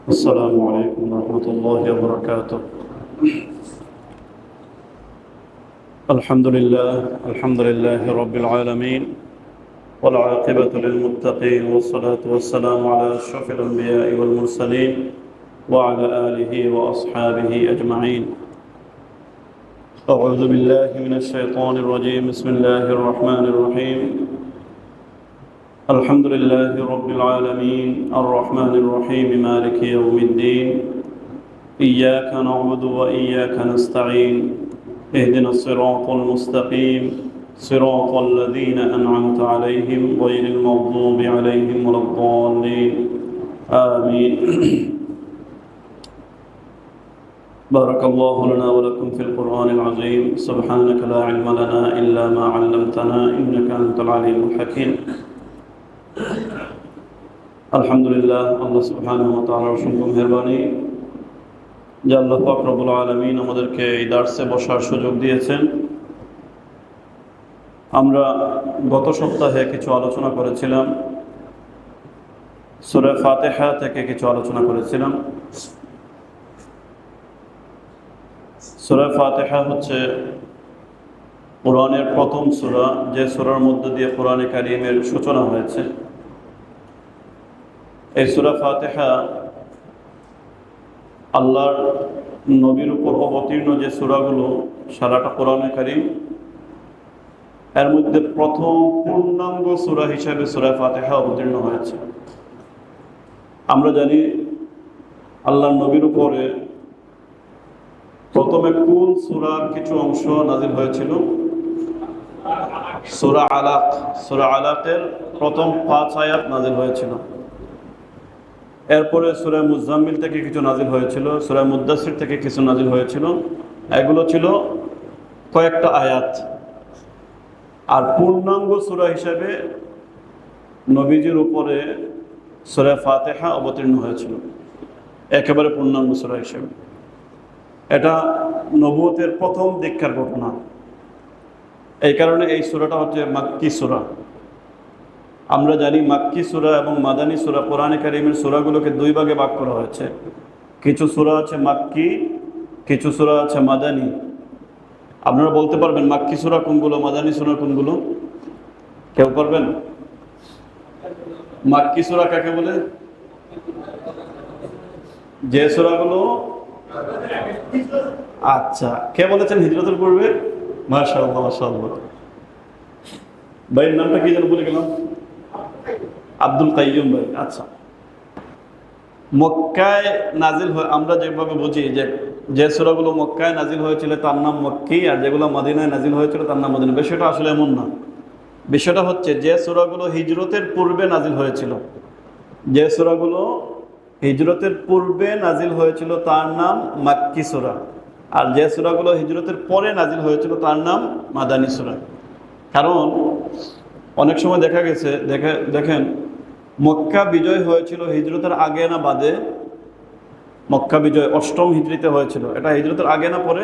السلام عليكم ورحمة الله وبركاته. الحمد لله رب العالمين، والعاقبة للمتقين، والصلاة والسلام على أشرف الأنبياء والمرسلين وعلى آله وأصحابه أجمعين. أعوذ بالله من الشيطان الرجيم. بسم الله الرحمن الرحيم. الحمد لله رب العالمين الرحمن الرحيم مالك يوم الدين. إياك نعبد وإياك نستعين. اهدنا الصراط المستقيم صراط الذين أنعمت عليهم غير المغضوب عليهم ولا الضالين آمين. بارك الله لنا ولكم في القرآن العظيم. سبحانك لا علم لنا إلا ما علمتنا إنك أنت العليم الحكيم. আলহামদুলিল্লাহ, আল্লাহ সুবহানাহু ওয়া তাআলার অসংখ্য মেহেরবানি যে আল্লাহ পাক রব্বুল আলামিন আমাদেরকে এই দার্সে বসার সুযোগ দিয়েছেন। আমরা গত সপ্তাহে কিছু আলোচনা করেছিলাম, সূরা ফাতিহা থেকে কিছু আলোচনা করেছিলাম। সূরা ফাতিহা হচ্ছে কোরআনের প্রথম সূরা, যে সূরার মধ্য দিয়ে কোরআনে কারীমের সূচনা হয়েছে। এই সূরা ফাতিহা আল্লাহর নবীর উপর অবতীর্ণ যে সূরাগুলো সারাটা কোরআনে কারীম, এর মধ্যে প্রথম পূর্ণাঙ্গ সূরা হিসেবে সূরা ফাতিহা অবতীর্ণ হয়েছে। আমরা জানি আল্লাহর নবীর উপরে প্রথমে কোন সূরার কিছু অংশ নাযিল হয়েছিল? সূরা আলাক। সূরা আলাকের প্রথম 5 আয়াত নাযিল হয়েছিল। এরপরে সূরা মুজাম্মিল থেকে কিছু নাযিল হয়েছিল, সূরা মুদ্দাসির থেকে কিছু নাযিল হয়েছিল। এগুলো ছিল কয়েকটা আয়াত। আর পূর্ণাঙ্গ সূরা হিসেবে নবীজির উপরে সূরা ফাতিহা অবতীর্ণ হয়েছিল, একেবারে পূর্ণাঙ্গ সূরা হিসেবে। এটা নবুয়তের প্রথম দীক্ষার ঘটনা। এই কারণে এই সূরাটা হচ্ছে মাক্কি সূরা। আমরা জানি মাক্কি সূরা এবং মাদানী সূরা, কোরআনে কারীমের সূরাগুলোকে দুই ভাগে ভাগ করা হয়েছে। কিছু সূরা আছে মাক্কি, কিছু সূরা আছে মাদানী। আপনারা বলতে পারবেন মাক্কি সূরা কোনগুলো, মাদানী সূরা কোনগুলো? কেউ পারবেন? মাক্কি সূরা কাকে বলে? যে সূরাগুলো, আচ্ছা, কে বলেছেন হিজরতের পূর্বে? মাশাআল্লাহ মাশাআল্লাহ। ভাইয়ের নামটা কি যেন বলে গেলাম? আব্দুল কাইয়ুম ভাই। আচ্ছা, মক্কায় নাজিল হয়, আমরা যেভাবে বুঝি যে সূরাগুলো মক্কায় নাজিল হয়েছিল তার নাম মক্কি, আর যেগুলো মদিনায় নাজিল হয়েছিল তার নাম মদিনা। বিষয়টা আসলে এমন না। বিষয়টা হচ্ছে যে সূরাগুলো হিজরতের পূর্বে নাজিল হয়েছিল, যে সূরাগুলো হিজরতের পূর্বে নাজিল হয়েছিল তার নাম মাক্কি সূরা, আর যে সূরাগুলো হিজরতের পরে নাজিল হয়েছিল তার নাম মাদানী সূরা। কারণ অনেক সময় দেখা গেছে, দেখেন মক্কা বিজয় হয়েছিল হিজরতের আগে না বাদে? মক্কা বিজয় 8ম হিজরিতে হয়েছিল। এটা হিজরতের আগে না পরে?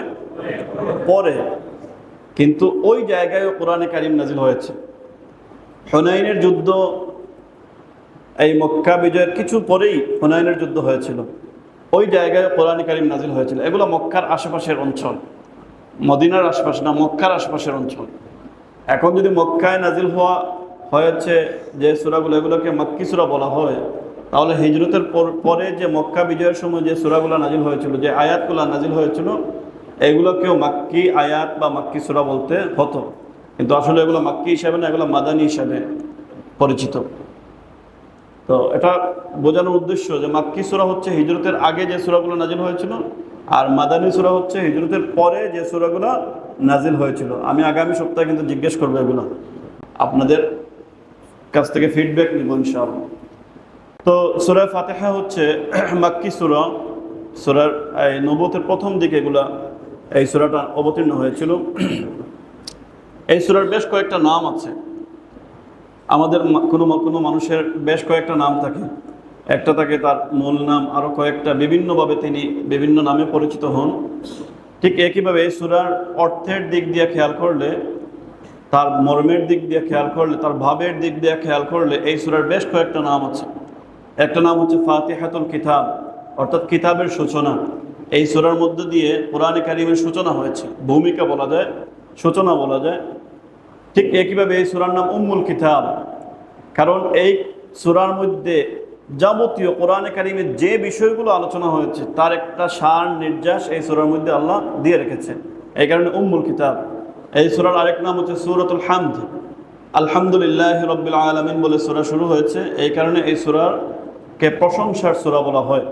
পরে। কিন্তু ওই জায়গায় কোরআনে কারীম নাজিল হয়েছে। হুনাইনের যুদ্ধ, এই মক্কা বিজয়ের কিছু পরেই হুনাইনের যুদ্ধ হয়েছিল। ওই জায়গায় কোরআনে কারীম নাজিল হয়েছিল। এগুলো মক্কার আশেপাশের অঞ্চল, মদিনার আশেপাশে না, মক্কার আশেপাশের অঞ্চল। এখন যদি মক্কায় নাজিল হয়েছে যে সূরাগুলো, এগুলোকে মাক্কি সূরা বলা হয়, তাহলে হিজরতের পরে যে মক্কা বিজয়ের সময় যে সূরাগুলো নাজিল হয়েছিল, যে আয়াতগুলো নাজিল হয়েছিল, এগুলোকেও মাক্কি আয়াত বা মাক্কি সূরা বলতে হতো। কিন্তু আসলে এগুলো মাক্কি হিসাবে না, এগুলো মাদানী হিসাবে পরিচিত। তো এটা বোঝানোর উদ্দেশ্য যে মাক্কি সূরা হচ্ছে হিজরতের আগে যে সূরাগুলো নাজিল হয়েছিল, আর মাদানী সূরা হচ্ছে হিজরতের পরে যে সূরাগুলো নাজিল হয়েছিল। আমি আগামী সপ্তাহে কিন্তু জিজ্ঞেস করবো এগুলো, আপনাদের কাছ থেকে ফিডব্যাক নিব ইনশাআল্লাহ। তো সূরা ফাতিহা হচ্ছে মাক্কি সূরা। সূরার এই নবুয়তের প্রথম দিকে এই সূরাটা অবতীর্ণ হয়েছিল। এই সূরার বেশ কয়েকটা নাম আছে। আমাদের কোনো মানুষের বেশ কয়েকটা নাম থাকে। একটা থাকে তার মূল নাম, আরও কয়েকটা বিভিন্নভাবে তিনি বিভিন্ন নামে পরিচিত হন। ঠিক একইভাবে এই সূরার অর্থের দিক দিয়ে খেয়াল করলে, তার মর্মের দিক দিয়ে খেয়াল করলে, তার ভাবের দিক দিয়ে খেয়াল করলে এই সূরার বেশ কয়েকটা নাম আছে। একটা নাম হচ্ছে ফাতিহাতুল কিতাব, অর্থাৎ কিতাবের সূচনা। এই সূরার মধ্য দিয়ে কোরআনে কারিমের সূচনা হয়েছে, ভূমিকা বলা যায়, সূচনা বলা যায়। ঠিক একইভাবে এই সূরার নাম উম্মুল কিতাব, কারণ এই সূরার মধ্যে যাবতীয় কোরআনে কারিমের যে বিষয়গুলো আলোচনা হয়েছে তার একটা সার নির্যাস এই সূরার মধ্যে আল্লাহ দিয়ে রেখেছেন, এই কারণে উম্মুল কিতাব। এই সূরার আরেক নাম হচ্ছে সূরাতুল হামদ, আলহামদুলিল্লাহি রাব্বিল আলামিন বলে সূরা শুরু হয়েছে, এই কারণে এই সূরাকে প্রশংসার সূরা বলা হয়।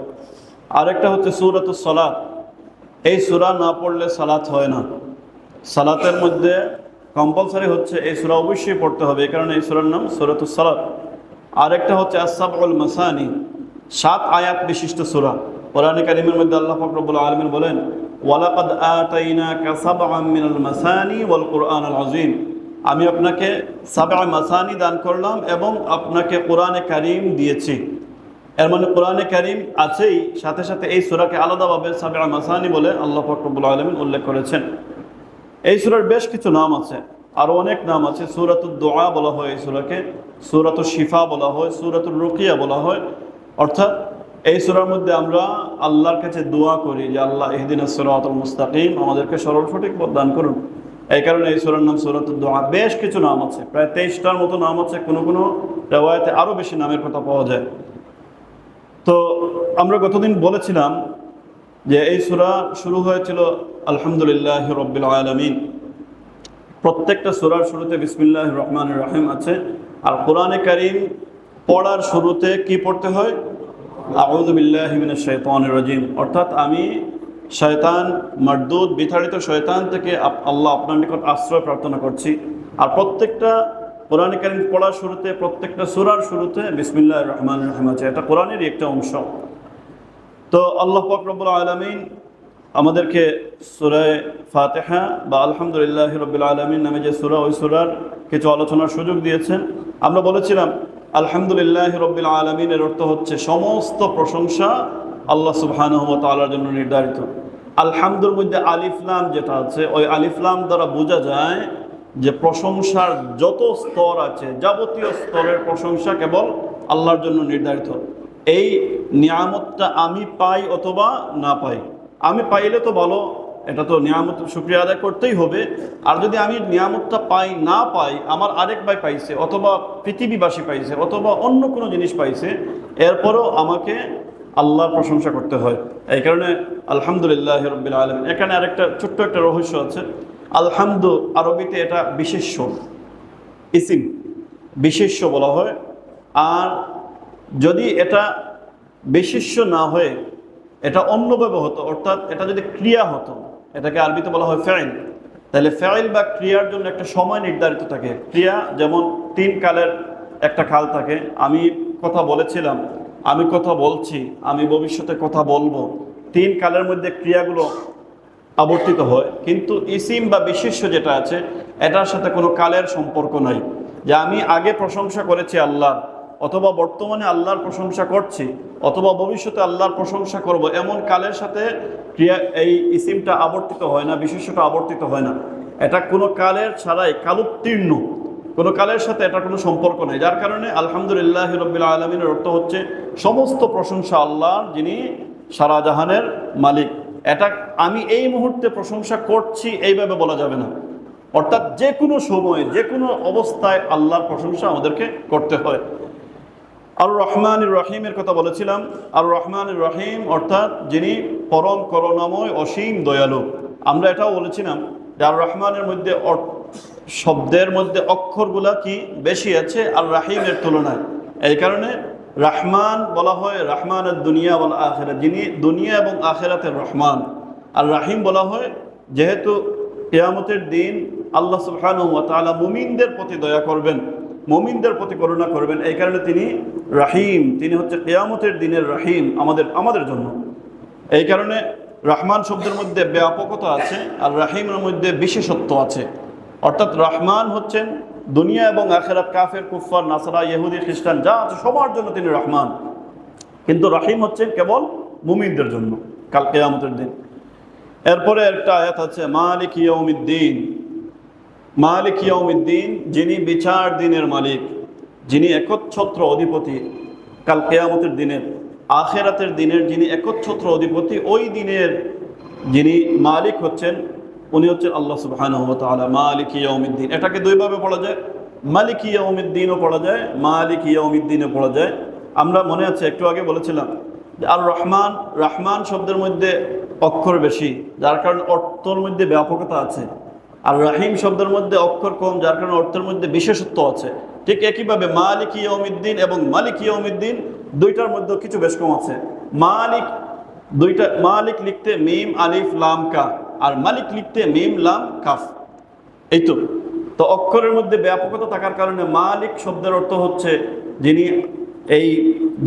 আরেকটা হচ্ছে সূরাতুস সালাত, এই সূরা না পড়লে সালাত হয় না, সালাতের মধ্যে কম্পালসারি হচ্ছে এই সূরা অবশ্যই পড়তে হবে, এই কারণে এই সূরার নাম সূরাতুস সালাত। আরেকটা হচ্ছে আস-সাবউল মাসানি, 7 আয়াত বিশিষ্ট সূরা। কোরআনে কারীমের মধ্যে আল্লাহ পাক রব্বুল আলামিন বলেন, ওয়ালাকাদ আতাইনাকা সাবআম মিনাল মাসানি ওয়াল কুরআনুল আযীম, আমি আপনাকে 7 মাসানি দান করলাম এবং আপনাকে কোরআনে কারীম দিয়েছি। এর মানে কোরআনে কারীম আছেই, সাথে সাথে এই সূরাকে আলাদাভাবে 7 মাসানি বলে আল্লাহ পাক রব্বুল আলামিন উল্লেখ করেছেন। এই সূরার বেশ কিছু নাম আছে, আরও অনেক নাম আছে। সূরাতুদ দুআ বলা হয় এই সূরাকে, সূরাতুশ শিফা বলা হয়, সূরাতুর রুকিয়া বলা হয়। অর্থাৎ এই সূরার মধ্যে আমরা আল্লাহর কাছে দোয়া করি যে আল্লাহ ইহদিনাস সিরাতাল মুস্তাকিম, আমাদেরকে সরল সঠিক পথ দান করুন। এই কারণে এই সূরার নাম সূরাতুদ দুআ। বেশ কিছু নাম আছে, প্রায় 23টার মতো নাম আছে, কোনো কোনো রিওয়ায়াতে আরও বেশি নামের কথা পাওয়া যায়। তো আমরা গতদিন বলেছিলাম যে এই সূরা শুরু হয়েছিল আলহামদুলিল্লাহি রাব্বিল আলামিন। প্রত্যেকটা সূরার শুরুতে বিসমিল্লাহির রহমানির রহিম আছে। আর কোরআনে কারীম পড়ার শুরুতে কি পড়তে হয়? আউযু বিল্লাহি মিনাশ শাইতানির রাজিম, অর্থাৎ আমি শয়তান মারদুদ বিতাড়িত শয়তান থেকে আল্লাহ আপনার নিকট আশ্রয় প্রার্থনা করছি। আর প্রত্যেকটা কোরআনে কারীম পড়ার শুরুতে, প্রত্যেকটা সূরার শুরুতে বিসমিল্লাহির রহমানির রহিম আছে, এটা কোরআনেরই একটা অংশ। তো আল্লাহ পাক রব্বুল আলামিন আমাদেরকে সূরা ফাতিহা বা আলহামদুলিল্লাহি রাব্বিল আলামিন নামে যে সূরা, ওই সূরার কিছু আলোচনার সুযোগ দিয়েছেন। আমরা বলেছিলাম আলহামদুলিল্লাহি রাব্বিল আলামিনের অর্থ হচ্ছে সমস্ত প্রশংসা আল্লাহ সুবহানাহু ওয়া তাআলার জন্য নির্ধারিত। আলহামদুর মধ্যে আলিফ লাম যেটা আছে, ওই আলিফ লাম দ্বারা বোঝা যায় যে প্রশংসার যত স্তর আছে, যাবতীয় স্তরের প্রশংসা কেবল আল্লাহর জন্য নির্ধারিত। এই নিয়ামতটা আমি পাই অথবা না পাই, আমি পাইলে তো ভালো, এটা তো নিয়ামত শুকরিয়া আদায় করতেই হবে। আর যদি আমি নিয়ামতটা পাই না পাই, আমার আরেক ভাই পাইছে অথবা পৃথিবীবাসী পাইছে অথবা অন্য কোনো জিনিস পাইছে, এরপরও আমাকে আল্লাহর প্রশংসা করতে হয়। এই কারণে আলহামদুলিল্লাহি রাব্বিল আলামিন। এখানে আরেকটা ছোট্ট একটা রহস্য আছে। আলহামদু আরবিতে এটা বিশেষ্য, ইসিম, বিশেষ্য বলা হয়। আর যদি এটা বিশেষ্য না হয়ে এটা অন্যভাবে হতো, অর্থাৎ এটা যদি ক্রিয়া হতো, এটাকে আরবিতে বলা হয় ফাইল, তাহলে ফাইল বা ক্রিয়ার জন্য একটা সময় নির্ধারিত থাকে। ক্রিয়া যেমন 3 কালের একটা কাল থাকে, আমি কথা বলেছিলাম, আমি কথা বলছি, আমি ভবিষ্যতে কথা বলবো, 3 কালের মধ্যে ক্রিয়াগুলো আবর্তিত হয়। কিন্তু ইসিম বা বিশেষ্য যেটা আছে, এটার সাথে কোনো কালের সম্পর্ক নাই, যে আমি আগে প্রশংসা করেছি আল্লাহর, অথবা বর্তমানে আল্লাহর প্রশংসা করছি, অথবা ভবিষ্যতে আল্লাহর প্রশংসা করব, এমন কালের সাথে ক্রিয়া এই ইসিমটা আবর্তিত হয় না, বিশেষ্যটা আবর্তিত হয় না। এটা কোনো কালের ছাড়াই, কালোত্তীর্ণ, কোনো কালের সাথে এটা কোনো সম্পর্ক নেই। যার কারণে আলহামদুলিল্লাহি রাব্বিল আলামিনের অর্থ হচ্ছে সমস্ত প্রশংসা আল্লাহর, যিনি সারা জাহানের মালিক। এটা আমি এই মুহূর্তে প্রশংসা করছি এইভাবে বলা যাবে না, অর্থাৎ যে কোনো সময়ে যে কোনো অবস্থায় আল্লাহর প্রশংসা আমাদেরকে করতে হয়। আর রহমানির রহিমের কথা বলেছিলাম। আর রহমানির রহিম অর্থাৎ যিনি পরম করুণাময়, অসীম দয়ালু। আমরা এটাও বলেছিলাম যে আর রহমানের মধ্যে শব্দের মধ্যে অক্ষরগুলা কি বেশি আছে আর রাহিমের তুলনায়, এই কারণে রহমান বলা হয় রহমানের দুনিয়া ওয়াল আখিরাত, যিনি দুনিয়া এবং আখিরাতের রহমান। আর রাহিম বলা হয় যেহেতু কিয়ামতের দিন আল্লাহ সুবহানাহু ওয়া তাআলা মুমিনদের প্রতি দয়া করবেন, মুমিনদের প্রতি করুণা করবেন, এই কারণে তিনি রাহিম, তিনি হচ্ছে কিয়ামতের দিনের রাহিম আমাদের জন্য। এই কারণে রহমান শব্দের মধ্যে ব্যাপকতা আছে আর রাহিমের মধ্যে বিশেষত্ব আছে। অর্থাৎ রহমান হচ্ছেন দুনিয়া এবং আখিরাত, কাফের, কুফফার, নাসারা, ইহুদি, খ্রিস্টান যা আছে সবার জন্য তিনি রহমান। কিন্তু রাহিম হচ্ছেন কেবল মুমিনদের জন্য কাল কিয়ামতের দিন। এরপরে একটা আয়াত আছে মালিক ইয়াউমিদ্দিন। মালিক ইয়াউমিদ্দিন, যিনি বিচার দিনের মালিক, যিনি একচ্ছত্র অধিপতি কাল কিয়ামতের দিনের। আখেরাতের দিনের যিনি একচ্ছত্র অধিপতি, ওই দিনের যিনি মালিক হচ্ছেন উনি হচ্ছেন আল্লাহ সুবহানাহু ওয়া তাআলা, মালিক ইয়াউমিদ্দিন। এটাকে দুইভাবে পড়া যায়, মালিক ইয়াউমিদ্দিনও পড়া যায়, মালিক ইয়াউমিদ্দিনও পড়া যায়। আমরা মনে আছে একটু আগে বলেছিলাম যে আর রহমান, রহমান শব্দের মধ্যে অক্ষর বেশি, যার কারণে অর্থের মধ্যে ব্যাপকতা আছে। আর রাহিম শব্দের মধ্যে অক্ষর কম, যার কারণে অর্থের মধ্যে বিশেষত্ব আছে। ঠিক একইভাবে মালিক ইয়াউমিদ্দিন এবং মালিক ইয়াউমিদ্দিন দুইটার মধ্যে কিছু বেশ কম আছে। মালিক দুইটা, মালিক লিখতে মিম আলিফ লাম কাফ, আর মালিক লিখতে মিম লাম কাফ, এই তো। তো অক্ষরের মধ্যে ব্যাপকতা থাকার কারণে মালিক শব্দের অর্থ হচ্ছে যিনি এই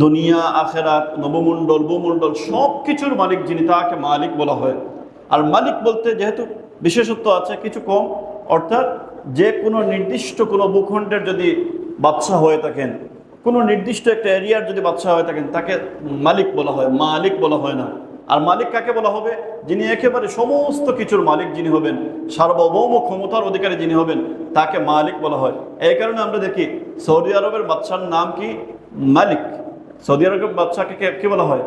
দুনিয়া আখেরাত নবমণ্ডল ভূমণ্ডল সব কিছুর মালিক যিনি, তাকে মালিক বলা হয়। আর মালিক বলতে যেহেতু বিশেষত্ব আছে কিছু কম, অর্থাৎ যে কোনো নির্দিষ্ট কোনো ভূখণ্ডের যদি বাদশাহ হয়ে থাকেন, কোনো নির্দিষ্ট একটা এরিয়ার যদি বাদশাহ হয়ে থাকেন, তাকে মালিক বলা হয়, মালিক বলা হয় না। আর মালিক কাকে বলা হবে? যিনি একেবারে সমস্ত কিছুর মালিক যিনি হবেন, সার্বভৌম ক্ষমতার অধিকারী যিনি হবেন, তাকে মালিক বলা হয়। এই কারণে আমরা দেখি সৌদি আরবের বাদশার নাম কি? মালিক। সৌদি আরবের বাদশাকে কি বলা হয়?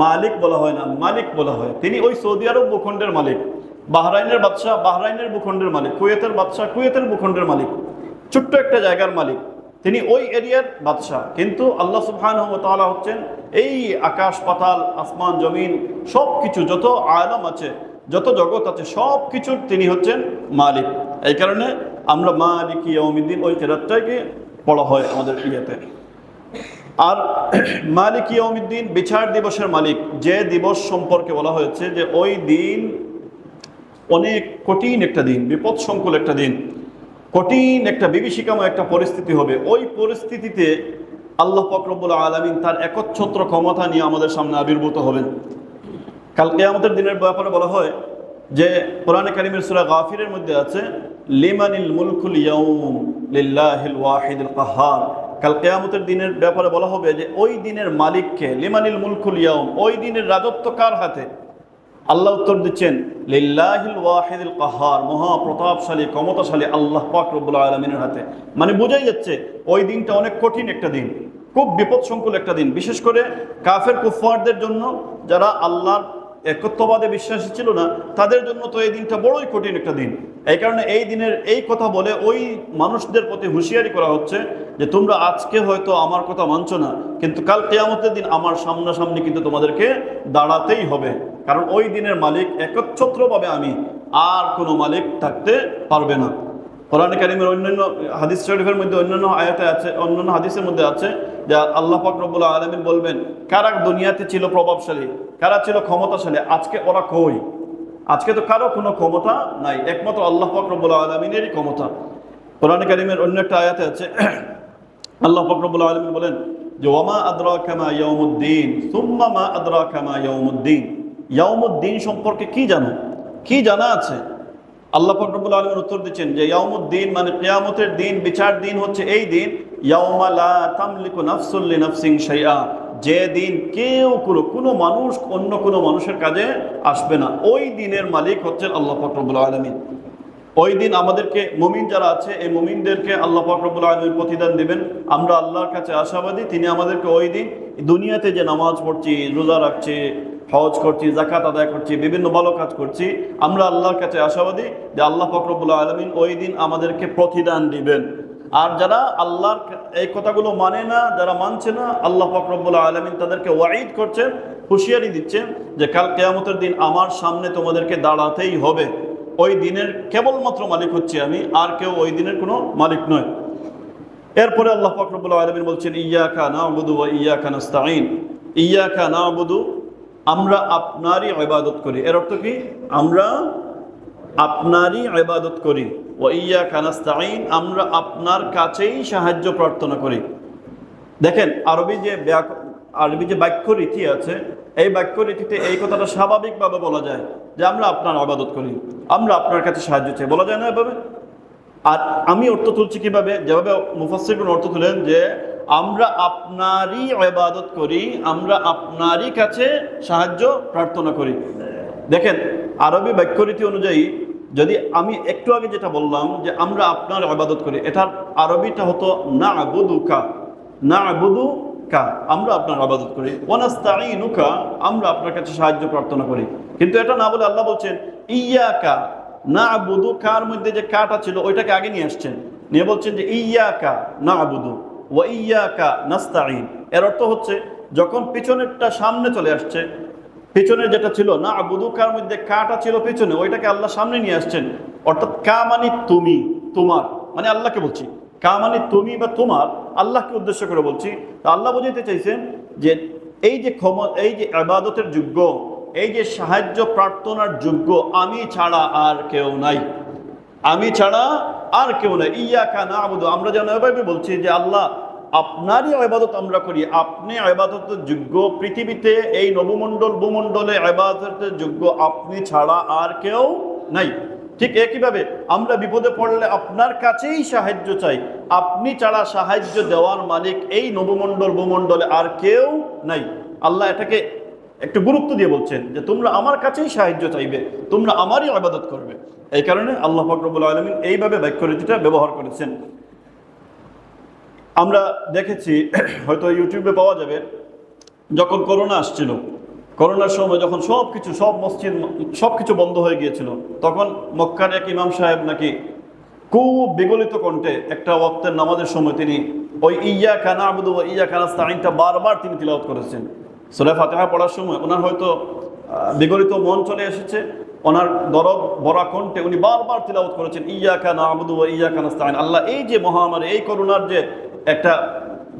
মালিক বলা হয় না, মালিক বলা হয়। তিনি ওই সৌদি আরব ভূখণ্ডের মালিক। বাহরাইনের বাদশাহ বাহরাইনের ভূখণ্ডের মালিক, কুয়েতের বাদশাহ কুয়েতের ভূখণ্ডের মালিক, ছোট্ট একটা জায়গার মালিক, তিনি ওই এরিয়ার বাদশাহ। কিন্তু আল্লাহ সুবহানাহু ওয়া তাআলা হচ্ছেন এই আকাশ পাতাল আসমান জমিন সব কিছু, যত আলম আছে, যত জগৎ আছে, সব কিছুর তিনি হচ্ছেন মালিক। এই কারণে আমরা মালিক ইয়াউমিদ্দিন ওই কিরাতটাকে পড়া হয় আমাদের ইয়েতে। আর মালিক ইয়াউমিদ্দিন বিচার দিবসের মালিক, যে দিবস সম্পর্কে বলা হয়েছে যে ওই দিন অনেক কঠিন একটা দিন, বিপদ সংকুল একটা দিন, কঠিন একটা বিভীষিকাময় একটা পরিস্থিতি হবে। ওই পরিস্থিতিতে আল্লাহ পাক রব্বুল আলামিন তার একচ্ছত্র ক্ষমতা নিয়ে আমাদের সামনে আবির্ভূত হবেন। কাল কিয়ামতের দিনের ব্যাপারে বলা হয় যে কোরআনে কারীমের সূরা গাফিরের মধ্যে আছে লিমানিল মুলকুল ইয়াউম লিল্লাহিল ওয়াহিদুল কাহ্হার। কাল কিয়ামতের দিনের ব্যাপারে বলা হবে যে ওই দিনের মালিককে, লিমানিল মুলকুল ইয়াউম, ওই দিনের রাজত্ব কার হাতে? আল্লাহ উত্তর দিচ্ছেন লিল্লাহিল ওয়াহিদুল কাহ্হার, মহা প্রতাপশালী ক্ষমতাশালী আল্লাহ পাক রব্বুল আলামিনের হাতে। মানে বোঝাই যাচ্ছে ওই দিনটা অনেক কঠিন একটা দিন, খুব বিপদ সংকুল একটা দিন, বিশেষ করে কাফের কুফফারদের জন্য, যারা আল্লাহর একত্ববাদে বিশ্বাসী ছিল না, তাদের জন্য তো এই দিনটা বড়ই কঠিন একটা দিন। এই কারণে এই দিনের এই কথা বলে ওই মানুষদের প্রতি হুঁশিয়ারি করা হচ্ছে যে তোমরা আজকে হয়তো আমার কথা মানছো না, কিন্তু কাল কিয়ামতের দিন আমার সামনাসামনি কিন্তু তোমাদেরকে দাঁড়াতেই হবে, কারণ ওই দিনের মালিক একচ্ছত্রভাবে আমি, আর কোনো মালিক থাকতে পারবে না। কোরআনে কারীমের অন্যান্য হাদিস শরীফের মধ্যে অন্যান্য আয়াতে আছে, অন্যান্য হাদিসের মধ্যে আছে যে আল্লাহ পাক রব্বুল আলামিন বলবেন কারা দুনিয়াতে ছিল প্রভাবশালী, কারা ছিল ক্ষমতাশালী, আজকে ওরা কই? আজকে তো কারো কোনো ক্ষমতা নাই, একমাত্র আল্লাহ পাক রব্বুল আলামিনেরই ক্ষমতা। কোরআনে কারীমের অন্য একটা আয়াতে আছে আল্লাহ পাক রব্বুল আলামিন বলেন যে ওয়ামা আদরাকা মা ইয়াউমুদ্দিন সুম্মা মা আদরাকা মা ইয়াউমুদ্দিন। ইয়াউমুদ্দিন সম্পর্কে কি জানো, কি জানা আছে? আল্লাহ পাক রব্বুল আলামিন উত্তর দিচ্ছেন যে ইয়াউমুদ্দিন মানে কিয়ামতের দিন, বিচার দিন হচ্ছে এই দিন, ইয়াউমা লা তামলিকু নাফসুন লিনাফসিন শাইআ, যে দিন কেউ কোনো মানুষ অন্য কোনো মানুষের কাজে আসবে না। ওই দিনের মালিক হচ্ছেন আল্লাহ পাক রব্বুল আলামিন। ওই দিন আমাদেরকে মুমিন যারা আছে, এই মুমিনদেরকে আল্লাহ পাক রব্বুল আলামিন প্রতিদান দিবেন। আমরা আল্লাহর কাছে আশাবাদী, তিনি আমাদেরকে ওই দিন দুনিয়াতে যে নামাজ পড়ছি, রোজা রাখছি, হজ করছি, যাকাত আদায় করছি, বিভিন্ন ভালো কাজ করছি, আমরা আল্লাহর কাছে আশাবাদী যে আল্লাহ পাক রব্বুল আলামিন ওই দিন আমাদেরকে প্রতিদান দিবেন। আর যারা আল্লাহর এই কথাগুলো মানে না, যারা মানছে না, আল্লাহ পাক রব্বুল আলামিন তাদেরকে ওয়াঈদ করছেন, হুঁশিয়ারি দিচ্ছেন যে কাল কিয়ামতের দিন আমার সামনে তোমাদেরকে দাঁড়াতেই হবে। ওই দিনের কেবলমাত্র মালিক হচ্ছে আমি, আর কেউ ওই দিনের কোনো মালিক নয়। এরপরে আল্লাহ পাক রব্বুল আলামিন বলছেন ইয়্যাকা না'বুদু ওয়া ইয়্যাকা নাস্তাঈন। ইয়্যাকা না'বুদু, আমরা আপনারই ইবাদত করি। এর অর্থ কি? আমরা আপনারই ইবাদত করি। ওয়া ইয়্যাকা নাস্তাঈন, আমরা আপনার কাছেই সাহায্য প্রার্থনা করি। দেখেন আরবি যে বাক্য রীতি আছে, এই বাক্য রীতিতে এই কথাটা স্বাভাবিকভাবে বলা যায় যে আমরা আপনার ইবাদত করি, আমরা আপনার কাছে সাহায্য চাই, বলা যায় না এভাবে? আর আমি অর্থ তুলছি কিভাবে? যেভাবে মুফাসসিরগণ অর্থ তুলেন যে আমরা আপনারই ইবাদত করি, আমরা আপনারই কাছে সাহায্য প্রার্থনা করি। দেখেন আরবি বাক্য রীতি অনুযায়ী, যদি আমি একটু আগে যেটা বললাম যে আমরা আপনার ইবাদত করি, এটার আরবিটা হতো না'বুদুকা। না'বুদু কা, আমরা আপনার ইবাদত করি, ওয়া নাস্তাঈনুকা, আমরা আপনার কাছে সাহায্য প্রার্থনা করি। কিন্তু এটা না বলে আল্লাহ বলছেন ইয়াকা না'বুদু, কার মধ্যে যে কাটা ছিল ওইটাকে আগে নিয়ে আসছেন, নিয়ে বলছেন যে ইয়াকা না'বুদু ওয়া ইয়াকা নাস্তাঈন। এর অর্থ হচ্ছে যখন পিছনেরটা সামনে চলে আসছে, পিছনের যেটা ছিল না আবুদু, কার মধ্যে কাটা ছিল পিছনে, ওইটাকে আল্লাহ সামনে নিয়ে আসছেন। অর্থাৎ কা মানে তুমি, তোমার, মানে আল্লাহকে বলছি, কা মানে তুমি বা তোমার, আল্লাহকে উদ্দেশ্য করে বলছি। তা আল্লাহ বোঝাইতে চাইছেন যে এই যে এই যে ইবাদতের যোগ্য, এই যে সাহায্য প্রার্থনার যোগ্য আমি ছাড়া আর কেউ নাই, আমি ছাড়া আর কেউ নাই। ইয়াকা না'বুদু, আমরা যেন এভাবে বলছি যে আল্লাহ আপনারই ইবাদত আমরা করি, আপনি ইবাদতের যোগ্য, পৃথিবীতে এই নবমণ্ডল ভূমণ্ডলে ইবাদতের যোগ্য আপনি ছাড়া আর কেউ নাই। ঠিক একইভাবে আমরা বিপদে পড়লে আপনার কাছেই সাহায্য চাই, আপনি ছাড়া সাহায্য দেওয়ার মালিক এই নবমণ্ডল ভূমণ্ডলে আর কেউ নাই। আল্লাহ এটাকে একটু গুরুত্ব দিয়ে বলছেন যে তোমরা আমার কাছেই সাহায্য চাইবে, তোমরা আমারই ইবাদত করবে। এই কারণে আল্লাহ পাক রব্বুল আলামিন এইভাবে বাক্যরীতিটা ব্যবহার করেছেন। আমরা দেখেছি, হয়তো ইউটিউবে পাওয়া যাবে, যখন করোনা আসছিল, করোনার সময় যখন সব মসজিদ সব কিছু বন্ধ হয়ে গিয়েছিল, তখন মক্কার এক ইমাম সাহেব নাকি খুব বিগলিত কণ্ঠে একটা ওয়াক্তের নামাজের সময় তিনি ওই ইয়াকা না'বুদু ওয়া ইয়াকা নাস্তাঈনটা বারবার তিনি তিলাওয়াত করেছেন। সূরা ফাতিহা পড়ার সময় ওনার হয়তো বিগলিত মন চলে এসেছে, ওনার দরদ ভরা কণ্ঠে উনি বারবার তিলাওয়াত করেছেন ইয়াকা না'বুদু ওয়া ইয়াকা নাস্তাঈন। আল্লাহ, এই যে মহামারী, এই করোনার যে একটা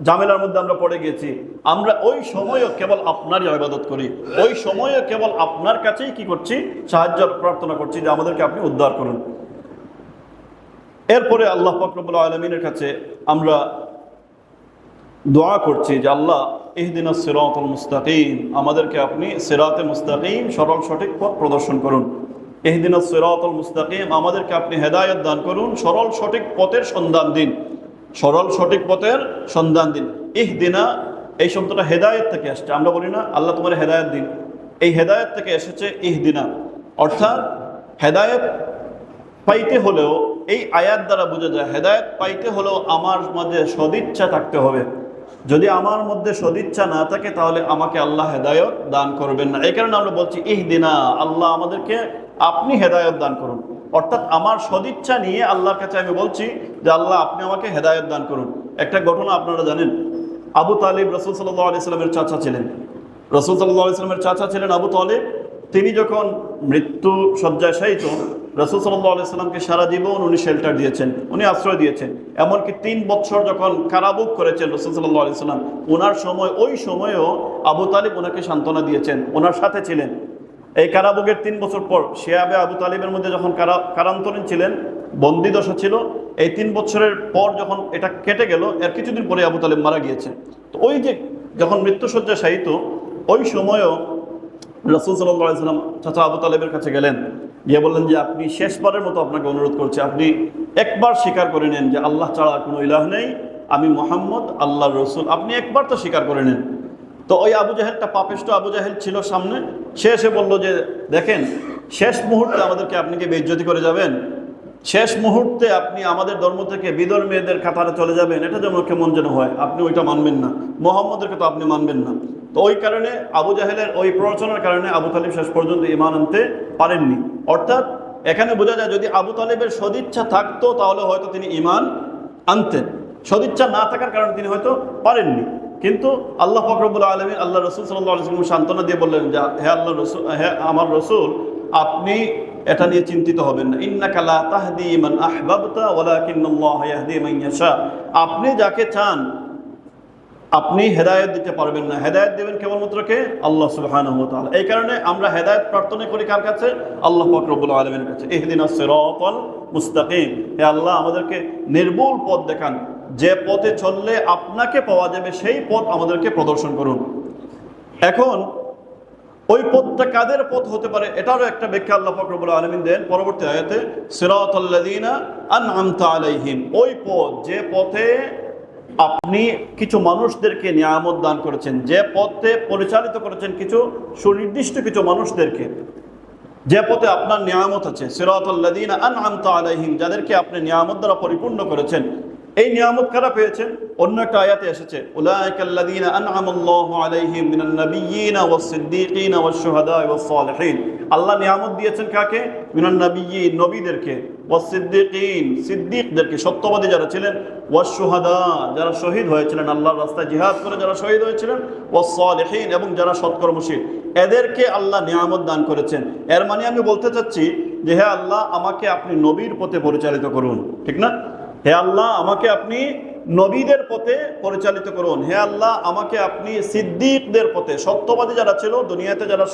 ঝামেলার মধ্যে আমরা পড়ে গেছি, আমরা ওই সময়ও কেবল আপনারই ইবাদত করি, ওই সময়ও কেবল আপনার কাছেই কি করছি, সাহায্য প্রার্থনা করছি যে আমাদেরকে আপনি উদ্ধার করুন। এরপরে আল্লাহ পাক রব্বুল আলামিনের কাছে আমরা দোয়া করছি যে আল্লাহ ইহদিনাস সিরাতাল মুস্তাকিম, আমাদেরকে আপনি সিরাতে মুস্তাকিম, সরল সঠিক পথ প্রদর্শন করুন। ইহদিনাস সিরাতাল মুস্তাকিম, আমাদেরকে আপনি হেদায়েত দান করুন, সরল সঠিক পথের সন্ধান দিন, সরল সঠিক পথের সন্ধান দিন। ইহদিনা, এই শব্দটা হেদায়েত থেকে আসছে। আমরা বলি না আল্লাহ তোমার হেদায়েত দিন, এই হেদায়েত থেকে এসেছে ইহদিনা। অর্থাৎ হেদায়েত পাইতে হলেও, এই আয়াত দ্বারা বোঝা যায় হেদায়েত পাইতে হলেও আমার মধ্যে সদিচ্ছা থাকতে হবে। যদি আমার মধ্যে সদিচ্ছা না থাকে তাহলে আমাকে আল্লাহ হেদায়েত দান করবেন না। এই কারণে আমরা বলছি ইহদিনা, আল্লাহ আমাদেরকে আপনি হেদায়েত দান করুন। অর্থাৎ আমার সদিচ্ছা নিয়ে আল্লাহর কাছে আমি বলছি যে আল্লাহ আপনি আমাকে হেদায়েত দান করুন। একটা ঘটনা আপনারা জানেন, আবু তালিব রাসূল সাল্লাল্লাহু আলাইহি সাল্লামের চাচা ছিলেন। রাসূল সাল্লাল্লাহু আলাইহি সাল্লামের চাচা ছিলেন আবু তালিব। তিনি যখন মৃত্যু শয্যায় শায়িত, রাসূল সাল্লাল্লাহু আলাইহি সাল্লামকে সারা জীবন উনি শেল্টার দিয়েছেন, উনি আশ্রয় দিয়েছেন। এমনকি 3 বছর যখন কারাভোগ করেছেন রাসূল সাল্লাল্লাহু আলাইহি সাল্লাম, ওনার সময়, ওই সময়েও আবু তালিব ওনাকে সান্ত্বনা দিয়েছেন, ওনার সাথে ছিলেন। এই কারাভোগের 3 বছর পর শিয়াবে আবু তালিবের মধ্যে যখন কারান্তরীণ ছিলেন, বন্দী দশা ছিল, এই 3 বছরের পর যখন এটা কেটে গেল, এর কিছুদিন পরে আবু তালিব মারা গিয়েছে। তো ওই যে যখন মৃত্যুশয্যায় শায়িত, ওই সময়ও রাসূল সাল্লাল্লাহু আলাইহি সাল্লাম চাচা আবু তালিবের কাছে গেলেন, গিয়ে বললেন যে আপনি শেষবারের মতো আপনাকে অনুরোধ করছি, আপনি একবার স্বীকার করে নেন যে আল্লাহ ছাড়া কোনো ইলাহ নেই, আমি মুহাম্মদ আল্লাহর রসুল, আপনি একবার তো স্বীকার করে নেন। তো ওই আবু জাহেলটা, পাপিষ্ঠ আবু জাহেল ছিল সামনে, সে এসে বলল যে দেখেন, শেষ মুহূর্তে আমাদেরকে আপনি কি বেইজ্জতি করে যাবেন, শেষ মুহূর্তে আপনি আমাদের ধর্ম থেকে বিধর্মীদের কাতারে চলে যাবেন, এটা যেমন কেমন যেন হয়, আপনি ওইটা মানবেন না, মুহাম্মদেরকে তো আপনি মানবেন না। তো ওই কারণে আবু জাহেলের ওই প্ররোচনার কারণে আবু তালিব শেষ পর্যন্ত ঈমান আনতে পারেননি। অর্থাৎ এখানে বোঝা যায় যদি আবু তালিবের সদিচ্ছা থাকতো তাহলে হয়তো তিনি ঈমান আনতেন, সদিচ্ছা না থাকার কারণে তিনি হয়তো পারেননি। কিন্তু আল্লাহ পাক রব্বুল আলামিন আল্লাহ রাসূল সাল্লাল্লাহু আলাইহি ওয়াসাল্লাম সান্ত্বনা দিয়ে বললেন যে হে আল্লাহ রাসূল, হে আমার রাসূল, আপনি এটা নিয়ে চিন্তিত হবেন না। ইন্নাকা লা তাহদি মান আহবাবতা ওয়ালাকিন্নাল্লাহু ইয়াহদি মান ইয়াশা, আপনি যাকে চান আপনি হেদায়েত দিতে পারবেন না, হেদায়েত দেবেন কেবলমাত্র কে? আল্লাহ সুবহানাহু ওয়া তাআলা। এই কারণে আমরা হেদায়েত প্রার্থনা করি কার কাছে? আল্লাহ পাক রব্বুল আলামিনের কাছে। ইহদিনাস সিরাতাল মুস্তাকিম, হে আল্লাহ আমাদেরকে নির্ভুল পথ দেখান, যে পথে চললে আপনাকে পাওয়া যাবে সেই পথ আমাদেরকে প্রদর্শন করুন। এখন ওই পথটা কাদের পথ হতে পারে এটারও একটা ব্যাখ্যা আল্লাহ পাক রব্বুল আলামিন দেন পরবর্তী আয়াতে, সিরাতাল্লাযীনা আনআমতা আলাইহিম, ওই পথ যে পথে আপনি কিছু মানুষদেরকে নিয়ামত দান করেছেন, যে পথে পরিচালিত করেছেন কিছু সুনির্দিষ্ট কিছু মানুষদেরকে, যে পথে আপনার নিয়ামত আছে। সিরাতাল্লাযীনা আনআমতা আলাইহিম, যাদেরকে আপনি নিয়ামত দ্বারা পরিপূর্ণ করেছেন। এই নিয়ামত কারা পেয়েছেন? অন্য একটা আয়াতে এসেছে, উলাইকাল্লাযীনা আনআমাল্লাহু আলাইহিম মিনান নাবিয়্যিনা ওয়াস-সিদ্দীকিনা ওয়াশ-শুহাদা'i ওয়াস-সালিহিন। আল্লাহ নিয়ামত দিয়েছেন কাকে? মিনান নাবিয়্যিন, নবীদেরকে, ওয়াস-সিদ্দীকিন, সিদ্দিকদেরকে, সত্যবাদী যারা ছিলেন, ওয়াশ-শুহাদা, যারা শহীদ হয়েছিলেন, আল্লাহর রাস্তায় জিহাদ করে যারা শহীদ হয়েছিলেন, ওয়াস-সালিহিন, এবং যারা সৎকর্মশীল, এদেরকে আল্লাহ নিয়ামত দান করেছেন। এর মানে আমি বলতে চাচ্ছি যে হে আল্লাহ, আমাকে আপনি নবীর পথে পরিচালিত করুন, ঠিক না? হে আল্লাহ, আমাকে আপনি নবীদের পথে পরিচালিত করুন। হে আল্লাহ, আমাকে আপনি সিদ্দিকদের পথে, সত্যবাদী যারা ছিল দুনিয়াতে, যারা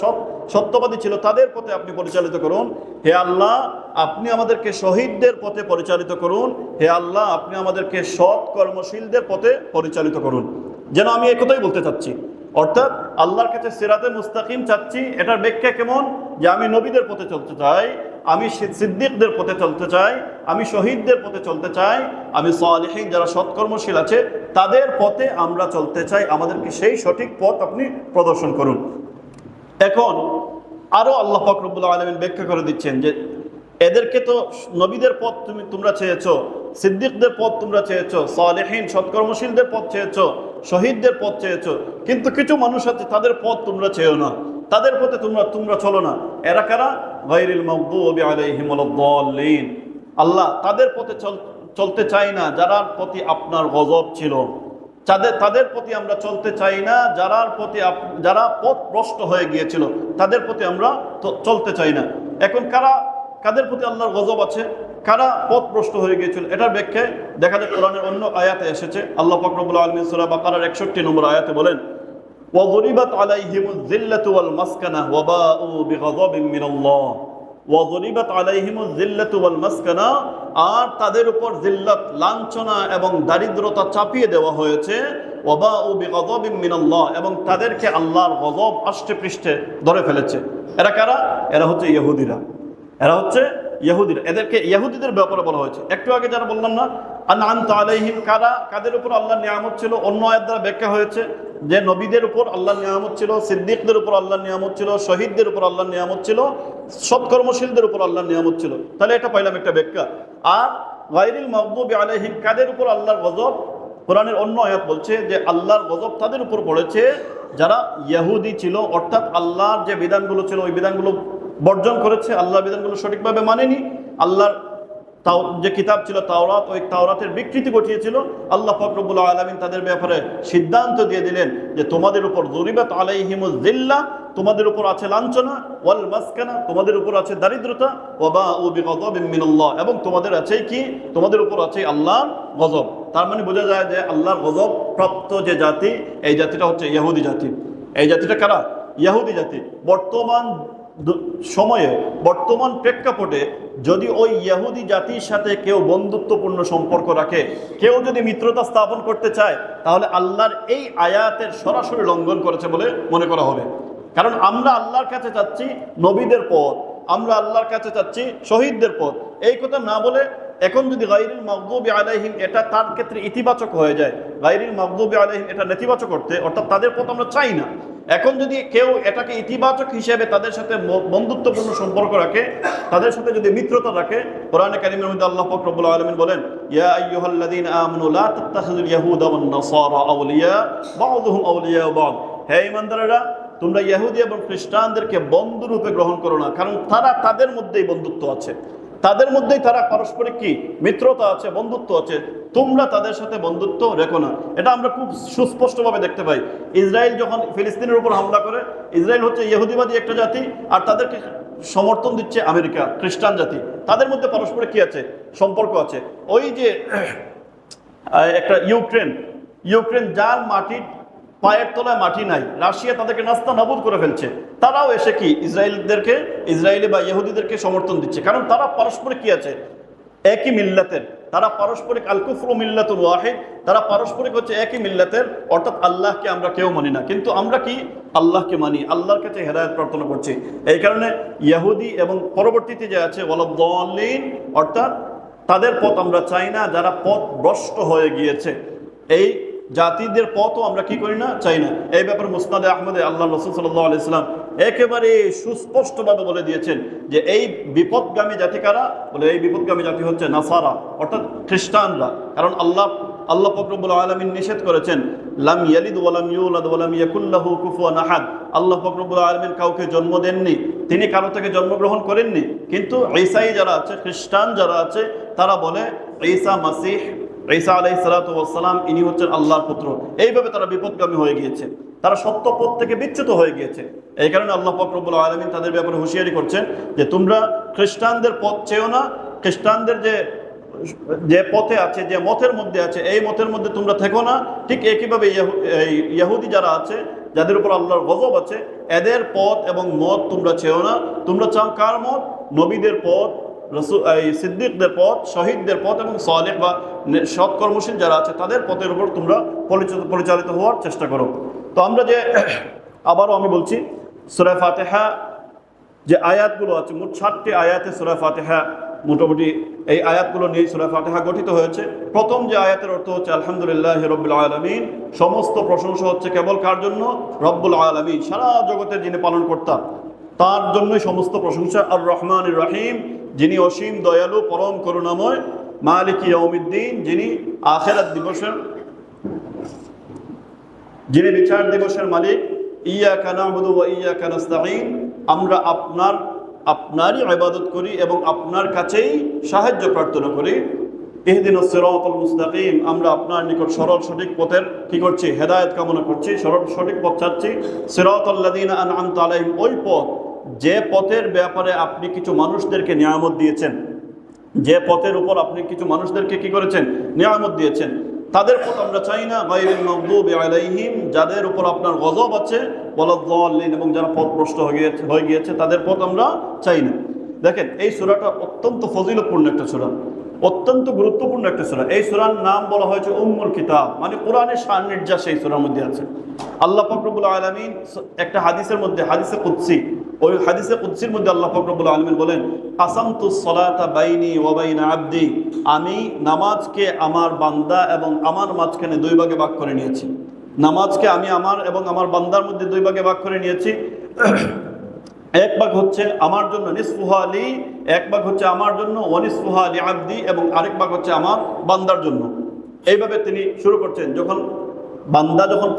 সত্যবাদী ছিল তাদের পথে আপনি পরিচালিত করুন। হে আল্লাহ, আপনি আমাদেরকে শহীদদের পথে পরিচালিত করুন। হে আল্লাহ, আপনি আমাদেরকে সৎ কর্মশীলদের পথে পরিচালিত করুন। যেন আমি একথাই বলতে চাচ্ছি, অর্থাৎ আল্লাহর কাছে সিরাতে মুস্তাকিম চাচ্ছি। এটার ব্যাখ্যা কেমন? যে আমি নবীদের পথে চলতে চাই, আমি সিদ্দিকদের পথে চলতে চাই, আমি শহীদদের পথে চলতে চাই, আমি সালিহিন যারা সৎকর্মশীল আছে তাদের পথে আমরা চলতে চাই। আমাদেরকে সেই সঠিক পথ আপনি প্রদর্শন করুন। এখন আরো আল্লাহ পাক রব্বুল আলামিন ব্যাখ্যা করে দিচ্ছেন যে এদেরকে তো নবীদের পথ তোমরা চেয়েছো, সিদ্দিকদের পথ তোমরা চেয়েছো, সালেহিন সৎকর্মশীলদের পথ চেয়েছো, শহীদদের পথ চেয়েছো, কিন্তু কিছু মানুষ আছে তাদের পথ তোমরা চেয়েও না, তাদের পথে তোমরা চলো না। এরা কারা? গায়রিল মাগদুবি আলাইহিম ওয়ালাদ-দাল্লিন। আল্লাহ তাদের পথে চলতে চাই না যারার প্রতি আপনার গজব ছিল, তাদের প্রতি আমরা চলতে চাই না, যারা পথ ভ্রষ্ট হয়ে গিয়েছিল তাদের প্রতি আমরা চলতে চাই না। এখন কাদের প্রতি আল্লাহর গজব আছে, কারা পথ ভ্রষ্ট হয়ে গিয়েছিল, এটার ব্যাখ্যায় দেখা যায় কোরআনের অন্য আয়াতে এসেছে। আল্লাহ পাক রব্বুল আলামিন সূরা বাকারার 61 নম্বর আয়াতে বলেন, ওয়াযরিবাত আলাইহিমুয যিল্লাতু ওয়াল মাসকানাহ ওয়া বাউ বিগাযাবিন মিনাল্লাহ। ওয়াযরিবাত আলাইহিমুয যিল্লাতু ওয়াল মাসকানাহ, আর তাদের উপর জিল্লাত, লাঞ্ছনা এবং দারিদ্রতা চাপিয়ে দেওয়া হয়েছে। ওয়া বাউ বিগাযাবিন মিনাল্লাহ, এবং তাদেরকে আল্লাহর গজব আষ্টে পৃষ্ঠে ধরে ফেলেছে। এরা কারা? এরা হচ্ছে ইহুদিরা। এদেরকে ইহুদিদের ব্যাপারে বলা হয়েছে। একটু আগে যারা বললাম না, আনআমতা আলাইহিম, কাদের উপর আল্লাহর নিয়ামত ছিল, অন্য আয়াত দ্বারা ব্যাখ্যা হয়েছে যে নবীদের উপর আল্লাহর নিয়ামত ছিল, সিদ্দিকদের উপর আল্লাহর নিয়ামত ছিল, শহীদদের উপর আল্লাহর নিয়ামত ছিল, সৎকর্মশীলদের উপর আল্লাহর নিয়ামত ছিল। তাহলে এটা পাইলাম একটা ব্যাখ্যা। আর গায়রিল মাগদুবি আলাইহিম, কাদের উপর আল্লাহর গজব? কোরআনের অন্য আয়াত বলছে যে আল্লাহর গজব তাদের উপর পড়েছে যারা ইহুদি ছিল, অর্থাৎ আল্লাহর যে বিধানগুলো ছিল ওই বিধানগুলো বর্জন করেছে, আল্লাহর বিধানগুলো সঠিকভাবে মানেনি, আল্লাহর যে কিতাব ছিল তাওরাত, ওই তাওরাতের বিকৃতি ঘটিয়েছিল। আল্লাহ পাক রব্বুল আলামিন তাদের ব্যাপারে সিদ্ধান্ত দিয়ে দিলেন যে তোমাদের উপর যরিবাত আলাইহিমুয যিল্লাহ, তোমাদের উপর আছে লাঞ্ছনা, ওয়াল মাসকানা, তোমাদের উপর আছে দারিদ্রতা, ওয়া বাউ বিগাযাবিন মিনাল্লাহ, এবং তোমাদের আছে কি? তোমাদের উপর আছে আল্লাহর গজব। তার মানে বোঝা যায় যে আল্লাহর গজব প্রাপ্ত যে জাতি, এই জাতিটা হচ্ছে ইহুদি জাতি। এই জাতিটা কারা? ইহুদি জাতি। বর্তমান প্রেক্ষাপটে যদি ওই ইহুদি জাতির সাথে কেউ বন্ধুত্বপূর্ণ সম্পর্ক রাখে, কেউ যদি মিত্রতা স্থাপন করতে চায়, তাহলে আল্লাহর এই আয়াতের সরাসরি লঙ্ঘন করেছে বলে মনে করা হবে। কারণ আমরা আল্লাহর কাছে চাচ্ছি নবীদের পথ, আমরা আল্লাহর কাছে চাচ্ছি শহীদদের পথ। এই কথা না বলে এখন যদি গায়রিল মাগদুবি আলাইহিম এটা তার ক্ষেত্রে ইতিবাচক হয়ে যায়, গায়রিল মাগদুবি আলাইহিম এটা নেতিবাচক করতে, অর্থাৎ তাদের পথ আমরা চাই না। এখন যদি কেউ এটাকে ইতিবাচক হিসেবে তাদের সাথে বন্ধুত্বপূর্ণ সম্পর্ক রাখে, তাদের সাথে যদি মিত্রতা রাখে, কোরআনে কারীমের মধ্যে আল্লাহ পাক রব্বুল আলামিন বলেন, ইয়া আইয়ুহাল্লাযীনা আমানু লা তাত্তাখিযুল ইয়াহুদা ওয়ান নাসারা আউলিয়া বা'দুহুম আউলিয়া বা'দ। হে ঈমানদারেরা, তোমরা ইহুদি এবং খ্রিস্টানদেরকে বন্ধু রূপে গ্রহণ করো না, কারণ তাদের মধ্যেই বন্ধুত্ব আছে, তাদের মধ্যেই তারা পারস্পরিক কি মিত্রতা আছে, বন্ধুত্ব আছে। তোমরা তাদের সাথে বন্ধুত্ব রেখো না। এটা আমরা খুব সুস্পষ্টভাবে দেখতে পাই। ইসরায়েল যখন ফিলিস্তিনের উপর হামলা করে, ইসরায়েল হচ্ছে ইহুদিবাদী একটা জাতি, আর তাদেরকে সমর্থন দিচ্ছে আমেরিকা, খ্রিস্টান জাতি। তাদের মধ্যে পারস্পরিক কি আছে? সম্পর্ক আছে। ওই যে একটা ইউক্রেন যার মাটির পায়ের তলায় মাটি নাই, রাশিয়া তাদেরকে নাস্তা নাবুদ করে ফেলছে, তারাও এসে কি ইসরায়েলি বা ইহুদিদেরকে সমর্থন দিচ্ছে, কারণ তারা পারস্পরিক কি আছে? একই মিল্লাতের, তারা পারস্পরিক আল কুফরু মিল্লাতুন ওয়াহিদ, তারা পারস্পরিক হচ্ছে একই মিল্লাতের, অর্থাৎ আল্লাহকে আমরা কেউ মানি না, কিন্তু আমরা কি আল্লাহকে মানি, আল্লাহর কাছে হেদায়েত প্রার্থনা করছি। এই কারণে ইহুদি এবং পরবর্তীতে যে আছে ওয়ালাদ-দাল্লিন, অর্থাৎ তাদের পথ আমরা চাই না, যারা পথ ভ্রষ্ট হয়ে গিয়েছে। এই জাতিদের পথও আমরা কি করি না, চাই না। এই ব্যাপারে মুসনাদে আহমদে আল্লাহ রাসূল সাল্লাল্লাহু আলাইহি সাল্লাম একেবারে সুস্পষ্টভাবে বলে দিয়েছেন যে এই বিপদগামী জাতি কারা, বলে এই বিপদগামী জাতি হচ্ছে নাসারা, অর্থাৎ খ্রিস্টানরা। কারণ আল্লাহ পাক রব্বুল আলামিন নিষেধ করেছেন, লাম ইয়ালিদ ওয়া লাম ইউলাদ ওয়া লাম ইয়াকুল লাহু কুফুয়ান আহাদ। আল্লাহ পাক রব্বুল আলামিন কাউকে জন্ম দেননি, তিনি কারো থেকে জন্মগ্রহণ করেননি। কিন্তু ঈসাই যারা আছে, খ্রিস্টান যারা আছে, তারা বলে ঈসা মাসিহ, ঈসা আলাইহিস সালাতু ওয়াস সালাম ইনি হচ্ছেন আল্লাহর পুত্র। এইভাবে তারা বিপদগামী হয়ে গিয়েছে, তারা সত্য পথ থেকে বিচ্যুত হয়ে গিয়েছে। এই কারণে আল্লাহ পাক রব্বুল আলামিন তাদের ব্যাপারে হুঁশিয়ারি করছেন যে তোমরা খ্রিস্টানদের পথ চেয়েও না, খ্রিস্টানদের যে পথে আছে, যে মতের মধ্যে আছে, এই মতের মধ্যে তোমরা থেকো না। ঠিক একইভাবে ইহুদি যারা আছে, যাদের উপর আল্লাহর গজব আছে, এদের পথ এবং মত তোমরা চেয়েও না। তোমরা চাও কার মত? নবীদের পথ, সিদ্দিকদের পথ, শহীদদের পথ এবং সালেহ বা সৎকর্মশীল যারা আছে তাদের পথের উপর তোমরা পরিচালিত হওয়ার চেষ্টা করো। তো আমরা যে আবারও আমি বলছি, সূরা ফাতিহা যে আয়াতগুলো আছে, মোট 7টি আয়াতে সূরা ফাতিহা, মোটামুটি এই আয়াতগুলো নিয়ে সূরা ফাতিহা গঠিত হয়েছে। প্রথম যে আয়াতের অর্থ হচ্ছে আলহামদুলিল্লাহি রাব্বিল আলামিন, সমস্ত প্রশংসা হচ্ছে কেবল কার জন্য? রব্বুল আলামিন, সারা জগতের যিনি পালনকর্তা, তার জন্যই সমস্ত প্রশংসা। আর রহমানির রহিম, যিনি অসীম দয়ালু, পরম করুণাময়। মালিক ইয়াউমিদ্দিন, যিনি আখিরাত দিবসের, যিনি বিচার দিবসের মালিক। ইয়াকা না'বুদু ওয়া ইয়াকা নাস্তাঈন, আমরা আপনারই ইবাদত করি এবং আপনার কাছেই সাহায্য প্রার্থনা করি। ইহদিনাস সিরাতাল মুস্তাকিম, আমরা আপনার নিকট সরল সঠিক পথের কি করছি? হেদায়েত কামনা করছি, সরল সঠিক পথ চাচ্ছি। সিরাতাল লাযিনা আন'আমতা আলাইহিম, ওই পথ যে পথের ব্যাপারে আপনি কিছু মানুষদেরকে নিয়ামত দিয়েছেন, যে পথের উপর আপনি কিছু মানুষদেরকে কি করেছেন? নিয়ামত দিয়েছেন। তাদের পথ আমরা চাই না। গায়রিল মাগদুবি আলাইহিম, যাদের উপর আপনার গজব আছে, ওয়ালাদ-দাল্লিন, এবং যারা পথভ্রষ্ট হয়ে গিয়েছে তাদের পথ আমরা চাই না। দেখেন, এই সূরাটা অত্যন্ত ফজিলতপূর্ণ একটা সূরা, অত্যন্ত গুরুত্বপূর্ণ একটা সূরা। এই সূরার নাম বলা হয়েছে উম্মুল কিতাব, মানে কোরআনের শান-নির্যাস এই সূরার মধ্যে আছে। আল্লাহ পাক রব্বুল আলামিন একটা হাদিসের মধ্যে, হাদিসে কুদসি, ওই হাদিসে কুদসির মধ্যে আল্লাহ পাক রব্বুল আলামিন বলেন, কাসামতুস সালাতা বাইনি ওয়া বাইনা আবদি, আমি নামাজকে আমার বান্দা এবং আমার মাঝখানে 2 ভাগে ভাগ করে নিয়েছি। নামাজকে আমি আমার এবং আমার বান্দার মধ্যে 2 ভাগে ভাগ করে নিয়েছি। এক ভাগ হচ্ছে আমার জন্য, নিসফুহা লি, এক ভাগ হচ্ছে আমার জন্য, ওয়া নিসফুহা লি আবদি, এবং আরেক ভাগ হচ্ছে আমার বান্দার জন্য। এইভাবে তিনি শুরু করছেন। যখন বান্দা যখন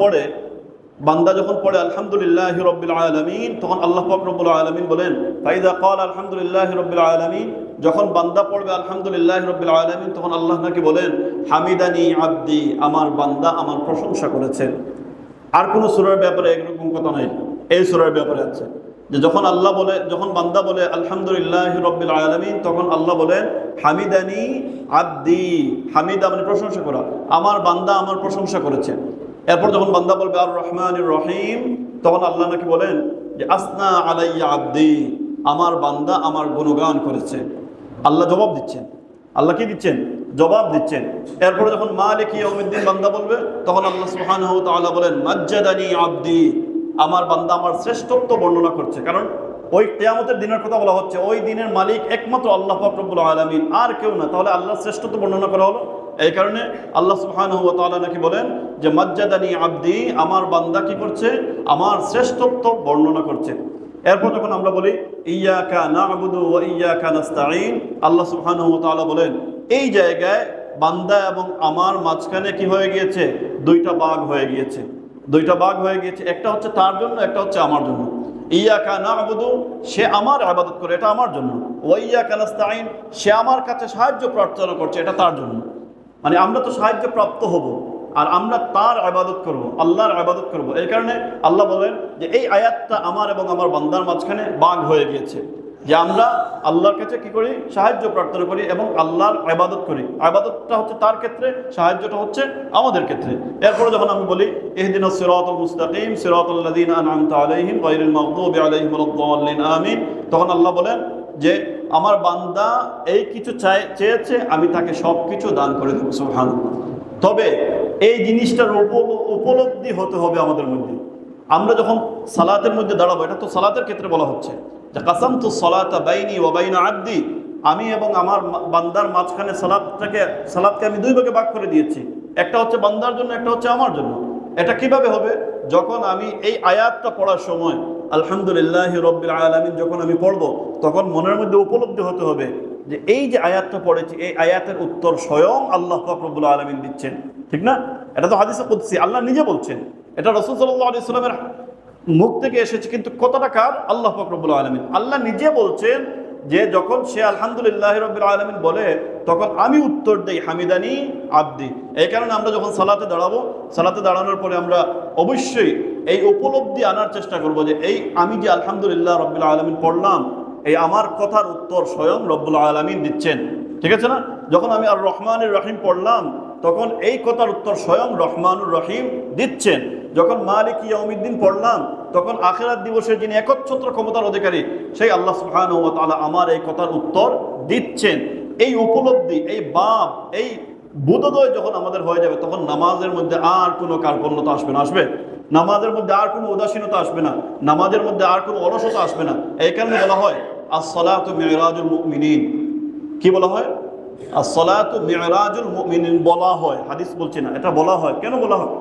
পড়ে আলহামদুলিল্লাহি রাব্বিল আলামিন, তখন আল্লাহ পাক রব্বুল আলামিন বলেন, ফাইদা ক্বাল আলহামদুলিল্লাহি রাব্বিল আলামিন, যখন বান্দা পড়বে আলহামদুলিল্লাহি রাব্বিল আলামিন, তখন আল্লাহ নাকি বলেন, হামিদানি আবদি, আমার বান্দা আমার প্রশংসা করেছে। আর কোন সূরার ব্যাপারে এরকম কথা নাই, এই সূরার ব্যাপারে আছে যে যখন বান্দা বলে আলহামদুলিল্লাহি রাব্বিল আলামিন, তখন আল্লাহ বলেন হামিদানি আবদি, হামিদা মানে প্রশংসা করা, আমার বান্দা আমার প্রশংসা করেছে। এরপর যখন বান্দা বলবে আর রহমানির রহিম, তখন আল্লাহ নাকি বলেন যে আসনা আলাইয়া আবদি, আমার বান্দা আমার গুণগান করেছে। আল্লাহ জবাব দিচ্ছেন। আল্লাহ কি দিচ্ছেন? জবাব দিচ্ছেন। এরপরে যখন মালিক ইয়াউমিদ্দিন বান্দা বলবে, তখন আল্লাহ সুবহানাহু ওয়া তাআলা বলেন মাজ্জাদানি আবদি, আমার বান্দা আমার শ্রেষ্ঠত্ব বর্ণনা করছে। কারণ ওই কিয়ামতের দিনের কথা বলা হচ্ছে, ওই দিনের মালিক একমাত্র আল্লাহ পাক রব্বুল আলামিন, আর কেউ না। তাহলে আল্লাহর শ্রেষ্ঠত্ব বর্ণনা করা হলো। এই কারণে আল্লাহ সুবহানাহু ওয়া তাআলা নাকি বলেন যে মাজ্জাদানি আবদি, আমার বান্দা কি করছে? আমার শ্রেষ্ঠত্ব বর্ণনা করছে। এরপর যখন আমরা বলি ইয়াকা না'বুদু ওয়া ইয়াকা নাস্তাঈন, আল্লাহ সুবহানাহু ওয়া তাআলা বলেন এই জায়গায় বান্দা এবং আমার মাঝখানে কি হয়ে গিয়েছে? 2টা ভাগ হয়ে গিয়েছে। 2টা ভাগ হয়ে গিয়েছে, একটা হচ্ছে তার জন্য, একটা হচ্ছে আমার জন্য। ইয়াকা না'বুদু, সে আমার ইবাদত করে, এটা আমার জন্য। ওয়া ইয়াকা নাস্তাঈন, সে আমার কাছে সাহায্য প্রার্থনা করছে, এটা তার জন্য। মানে আমরা তো সাহায্য প্রাপ্ত হব, আর আমরা তার ইবাদত করব, আল্লাহর ইবাদত করব। এই কারণে আল্লাহ বলেন যে এই আয়াতটা আমার এবং আমার বান্দার মাঝখানে ভাগ হয়ে গিয়েছে, যে আমরা আল্লাহর কাছে কি করি? সাহায্য প্রার্থনা করি এবং আল্লাহর ইবাদত করি। ইবাদতটা হচ্ছে তার ক্ষেত্রে, সাহায্যটা হচ্ছে আমাদের ক্ষেত্রে। এরপরে যখন আমি বলি ইহদিনাস সিরাতাল মুস্তাকিম সিরাতাল লাযিনা আন'আমতা আলাইহিম গায়রিল মাগদুবি আলাইহিম ওয়ালাদ-দাল্লিন আমিন, তখন আল্লাহ বলেন যে আমার বান্দা এই কিছু চেয়েছে, আমি তাকে সব কিছু দান করে দেবো। সুবহানাল্লাহ। তবে এই জিনিসটার উপলব্ধি হতে হবে আমাদের মধ্যে। আমরা যখন সালাতের মধ্যে দাঁড়াবো, এটা তো সালাতের ক্ষেত্রে বলা হচ্ছে যে কাসামতুস সালাতা বাইনি ওয়া বাইনা আবদি, আমি এবং আমার বান্দার মাঝখানে সালাতকে আমি 2 ভাগে ভাগ করে দিয়েছি। একটা হচ্ছে বান্দার জন্য, একটা হচ্ছে আমার জন্য। এটা কিভাবে হবে? যখন আমি এই আয়াতটা পড়ার সময় আলহামদুলিল্লাহি রাব্বিল আলামিন যখন আমি পড়বো, তখন মনের মধ্যে উপলব্ধি হতে হবে যে এই যে আয়াতটা পড়েছি, এই আয়াতের উত্তর স্বয়ং আল্লাহ পাক রব্বুল আলামিন দিচ্ছেন। ঠিক না? এটা তো হাদিসে কুদসি, আল্লাহ নিজে বলছেন। এটা রাসূল সাল্লাল্লাহু আলাইহি ওয়াসাল্লামের মুখ থেকে এসেছে, কিন্তু কথাটা কার? আল্লাহ পাক রব্বুল আলামিন। আল্লাহ নিজে বলছেন যে যখন সে আলহামদুলিল্লাহি রাব্বিল আলামিন বলে, তখন আমি উত্তর দেই হামিদানি আব্দি। এই কারণে আমরা যখন সালাতে দাঁড়াবো, সালাতে দাঁড়ানোর পরে আমরা অবশ্যই এই উপলব্ধি আনার চেষ্টা করব যে এই আমি যে আলহামদুলিল্লাহ রাব্বিল আলামিন পড়লাম, এই আমার কথার উত্তর স্বয়ং রব্বুল আলামিন দিচ্ছেন। ঠিক আছে না? যখন আমি আর রহমানুর রহিম পড়লাম, তখন এই কথার উত্তর স্বয়ং রহমানুর রহিম দিচ্ছেন। যখন মালিক ইয়াউমিদ্দিন পড়লাম, তখন আখিরাত দিবসের যিনি একচ্ছত্র ক্ষমতার অধিকারী, সেই আল্লাহ সুবহানাহু ওয়া তাআলা আমার এই কথার উত্তর দিচ্ছেন। এই উপলব্ধি, এই ভাব, এই বোধোদয় যখন আমাদের হয়ে যাবে, তখন নামাজের মধ্যে আর কোনো কার্পণ্যতা আসবে না। আসবে? নামাজের মধ্যে আর কোনো উদাসীনতা আসবে না, নামাজের মধ্যে আর কোনো অলসতা আসবে না। এই কারণে বলা হয় আস-সালাতু মিরাজুল মুমিনিন। কি বলা হয়? আস-সালাতু মিরাজুল মুমিনিন বলা হয়, হাদিস বলছি না, এটা বলা হয়। কেন বলা হয়?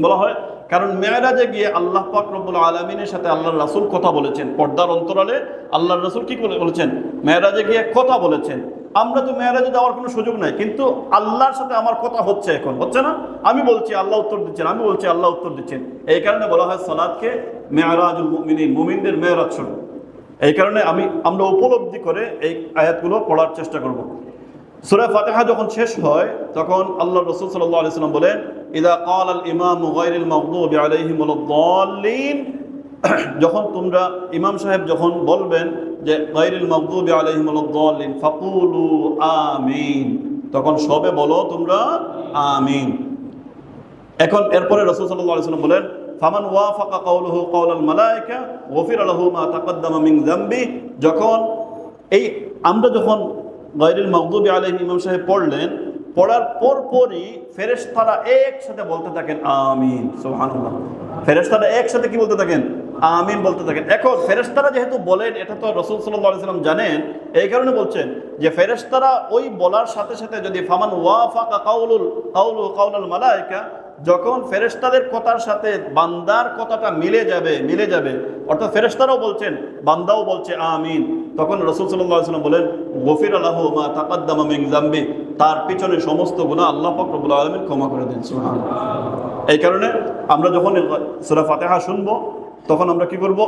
বলা হয় কারণ মেরাজে গিয়ে আল্লাহ পাক রব্বুল আলামিনের সাথে আল্লাহর রাসূল কথা বলেছেন। পর্দার অন্তরালে আল্লাহর রাসূল কি বলেছেন? মেরাজে গিয়ে কথা বলেছেন। আমরা তো মেরাজে যাওয়ার কোনো সুযোগ নাই, কিন্তু আল্লাহর সাথে আমার কথা হচ্ছে, এখন হচ্ছে না? আমি বলছি, আল্লাহ উত্তর দিচ্ছেন, আমি বলছি, আল্লাহ উত্তর দিচ্ছেন। এই কারণে বলা হয় সালাতকে মেরাজুল মুমিনিন, মুমিনদের মেরাজ স্বরূপ। এই কারণে আমরা উপলব্ধি করে এই আয়াতগুলো পড়ার চেষ্টা করব। সূরা ফাতিহা যখন শেষ হয়, তখন আল্লাহর রাসূল সাল্লাল্লাহু আলাইহি ওয়াসাল্লাম বলেন, ইযা ক্বালাল ইমামু গায়রিল মাগদুবি আলাইহিমুদ দাল্লিন, যখন তোমরা ইমাম সাহেব যখন বলবেন যে গায়রিল মাগদুবি আলাইহিমুদ দাল্লিন ফাকুলু আমিন, তখন সবে বলো তোমরা আমিন। এখন এরপরে রাসূল সাল্লাল্লাহু আলাইহি ওয়াসাল্লাম বলেন, ফামান ওয়াফাকা কাওলুহু কাওলাল মালায়েকা গুফিরা লাহু মা তাকদ্দামা মিন যামবি, যখন আমরা যখন গায়রিল মাগদুবি আলাইহিম ইমাম সাহেব পড়লেন, পড়ার পরপরই ফেরেশতারা একসাথে বলতে থাকেন আমিন। সুবহানাল্লাহ। ফেরেশতারা একসাথে কি বলতে থাকেন? আমিন বলতে থাকেন। এখন ফেরেশতারা যেহেতু বলেন, এটা তো রাসূল সাল্লাল্লাহু আলাইহি ওয়াসাল্লাম জানেন, এই কারণে বলছেন যে ফেরেশতারা ওই বলার সাথে সাথে যদি ফামান ওয়াফাকা কাওলাল মালায়েকা, যখন ফেরেশতাদের কথার সাথে বান্দার কথাটা মিলে যাবে, অর্থাৎ ফেরেশতারাও বলছেন, বান্দাও বলছে আমিন, তখন রাসূল সাল্লাল্লাহু আলাইহি ওয়াসাল্লাম বলেন গুফিরা লাহু মা তাকদ্দামা মিন যামবি, তার পিছনে সমস্ত গুনাহ আল্লাহ পাক রব্বুল আলামিন ক্ষমা করে দেন। সুবহানাল্লাহ। এই কারণে আমরা যখন সূরা ফাতিহা শুনবো, তখন আমরা কি করব?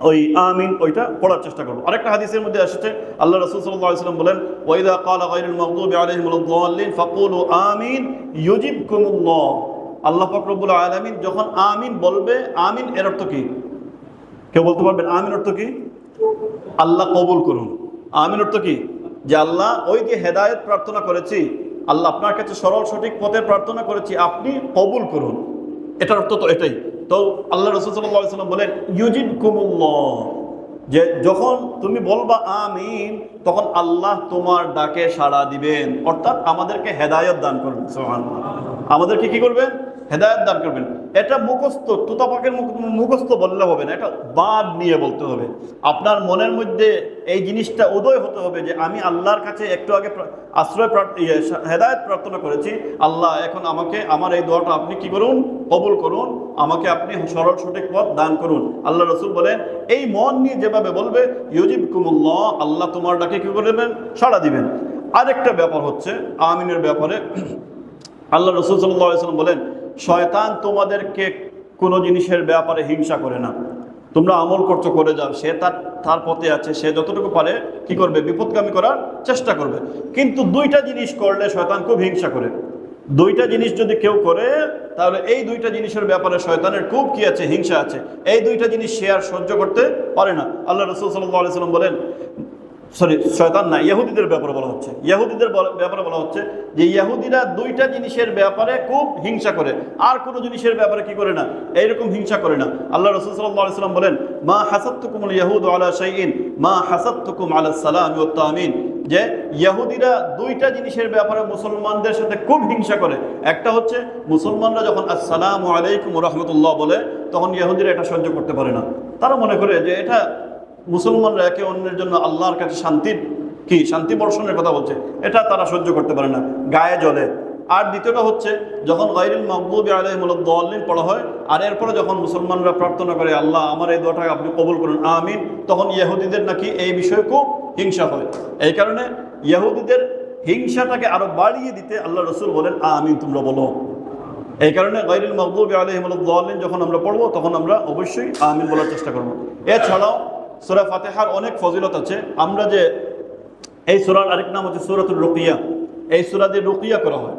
ওই আমিন ওইটা পড়ার চেষ্টা করব। আরেকটা হাদিসের মধ্যে এসেছে, আল্লাহ রাসূল সাল্লাল্লাহু আলাইহি ওয়াসাল্লাম বলেন, ওয়াইদা ক্বালা গায়রুল মাগদুবি আলাইহিমুদ দাল্লিন ফাকুলু আমিন ইউজিবকুমুল্লাহ। আল্লাহ পাক রব্বুল আলামিন যখন আমিন বলবে, আমিন এর অর্থ কি? কেউ বলতে পারবেন আমিন অর্থ কি? আল্লাহ কবুল করুন। আমিন অর্থ কি? যে আল্লাহ, ওই যে হেদায়েত প্রার্থনা করেছি, আল্লাহ আপনার কাছে সরল সঠিক পথের প্রার্থনা করেছি, আপনি কবুল করুন। এটার অর্থ তো এটাই। তো আল্লাহ রাসূল সাল্লাল্লাহু আলাইহি ওয়াসাল্লাম বলেন ইউজিবকুমুল্লাহ, যে যখন তুমি বলবা আমিন, তখন আল্লাহ তোমার ডাকে সাড়া দিবেন, অর্থাৎ আমাদেরকে হেদায়েত দান করবেন। সুবহানাল্লাহ। আমাদেরকে কি করবেন? হেদায়েত দান করবেন। এটা মুখস্থ, তুতাপাকের মুখস্থ বললে হবে না, এটা বাদ নিয়ে বলতে হবে। আপনার মনের মধ্যে এই জিনিসটা উদয় হতে হবে যে আমি আল্লাহর কাছে একটু আগে হেদায়েত প্রার্থনা করেছি, আল্লাহ এখন আমাকে আমার এই দোয়াটা আপনি কি করুন? কবুল করুন, আমাকে আপনি সরল সঠিক পথ দান করুন। আল্লাহ রাসূল বলেন, এই মন নিয়ে যেভাবে বলবে ইউজিবকুমুল্লাহ, আল্লাহ তোমার ডাকে কি করবেন? সাড়া দিবেন। আরেকটা ব্যাপার হচ্ছে আমিনের ব্যাপারে, আল্লাহ রাসূল সাল্লাল্লাহু আলাইহি ওয়াসাল্লাম বলেন, শয়তান তোমাদেরকে কোনো জিনিসের ব্যাপারে হিংসা করে না। তোমরা আমল করছো, করে যাও, সে তার পথে আছে, সে যতটুকু পারে কি করবে? বিপদগামী করার চেষ্টা করবে। কিন্তু দুইটা জিনিস করলে শয়তান খুব হিংসা করে। দুইটা জিনিস যদি কেউ করে, তাহলে এই দুইটা জিনিসের ব্যাপারে শয়তানের খুব কি আছে? হিংসা আছে। এই দুইটা জিনিস সে আর সহ্য করতে পারে না। আল্লাহ রাসূল সাল্লাল্লাহু আলাইহি ওয়াসাল্লাম বলেন, শয়তান না, ইহুদিদের ব্যাপারে বলা হচ্ছে, ইহুদিদের ব্যাপারে বলা হচ্ছে যে ইহুদিরা দুইটা জিনিসের ব্যাপারে খুব হিংসা করে, আর কোনো জিনিসের ব্যাপারে কি করে না? এইরকম হিংসা করে না। আল্লাহ রাসূল সাল্লাল্লাহু আলাইহি ওয়াসাল্লাম বলেন, মা হাসাদতুকুমুল ইয়াহুদু আলা শাইইন মা হাসাদতুকুম আলা সালামি ওয়াত তামিন, যে ইহুদিরা দুইটা জিনিসের ব্যাপারে মুসলমানদের সাথে খুব হিংসা করে। একটা হচ্ছে মুসলমানরা যখন আসসালামু আলাইকুম ওয়া রাহমাতুল্লাহ বলে, তখন ইহুদিরা এটা সহ্য করতে পারে না। তারা মনে করে যে এটা মুসলমানরা একে অন্যের জন্য আল্লাহর কাছে শান্তি বর্ষণের কথা বলছে, এটা তারা সহ্য করতে পারে না, গায়ে জ্বলে। আর দ্বিতীয়টা হচ্ছে যখন গায়রিল মাগদুবি আলাইহিমুদ দাল্লিন পড়া হয়, আর এরপরে যখন মুসলমানরা প্রার্থনা করে আল্লাহ আমার এই দোয়াটাকে আপনি কবুল করুন আমিন, তখন ইহুদিদের নাকি এই বিষয়ে খুব হিংসা হয়। এই কারণে ইহুদিদের হিংসাটাকে আরো বাড়িয়ে দিতে আল্লাহ রসুল বলেন আমিন তোমরা বলো। এই কারণে গায়রিল মাগদুবি আলাইহিমুদ দাল্লিন যখন আমরা পড়বো তখন আমরা অবশ্যই আমিন বলার চেষ্টা করবো। এছাড়াও সূরা ফাতিহার অনেক ফজিলত আছে। আমরা যে এই সূরার আরেক নাম হচ্ছে সূরাতুর রুকিয়া। এই সূরা দিয়ে রুকিয়া করা হয়।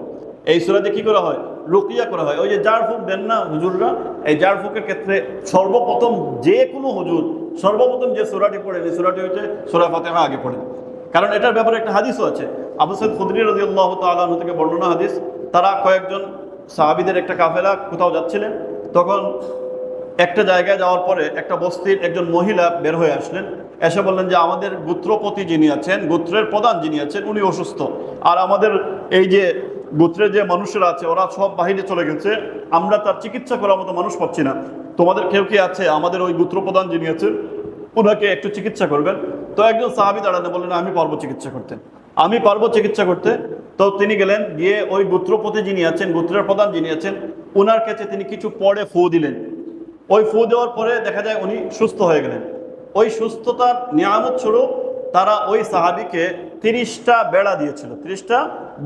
এই সূরা দিয়ে কি করা হয়? রুকিয়া করা হয়। ওই যে জাড় ফুঁক দেন না হুজুররা, এই জাড় ফুঁকের ক্ষেত্রে সর্বপ্রথম যে কোনো হুজুর সর্বপ্রথম যে সূরাটি পড়েন এই সূরাটি হচ্ছে সূরা ফাতিহা আগে পড়েন। কারণ এটার ব্যাপারে একটা হাদিসও আছে। আবু সাঈদ খুদরি রাদিয়াল্লাহু তাআলা আনহু থেকে বর্ণনা হাদিস, তারা কয়েকজন সাহাবীদের একটা কাফেলা কোথাও যাচ্ছিলেন, তখন একটা জায়গায় যাওয়ার পরে একটা বস্তির একজন মহিলা বের হয়ে আসলেন, এসে বললেন যে আমাদের গোত্রপতি যিনি আছেন, গোত্রের প্রধান যিনি আছেন উনি অসুস্থ, আর আমাদের এই যে গোত্রের যে মানুষেরা আছে ওরা সব বাহিরে চলে গেছে, আমরা তার চিকিৎসা করার মতো মানুষ পাচ্ছি না, তোমাদের কেউ কি আছে আমাদের ওই গোত্রপ্রধান যিনি আছেন ওনাকে একটু চিকিৎসা করবেন? তো একজন সাহাবী দাঁড়ানো বললেন আমি পারবো চিকিৎসা করতে, আমি পারবো চিকিৎসা করতে। তো তিনি গেলেন, গিয়ে ওই গোত্রপতি যিনি আছেন, গোত্রের প্রধান যিনি আছেন ওনার কাছে তিনি কিছু পরে ফু দিলেন। ওই ফু দেওয়ার পরে দেখা যায় উনি সুস্থ হয়ে গেলেন। ওই সুস্থতার নিয়ামত স্বরূপ তারা ওই সাহাবীকে 30টা বেড়া দিয়েছিল, 30টা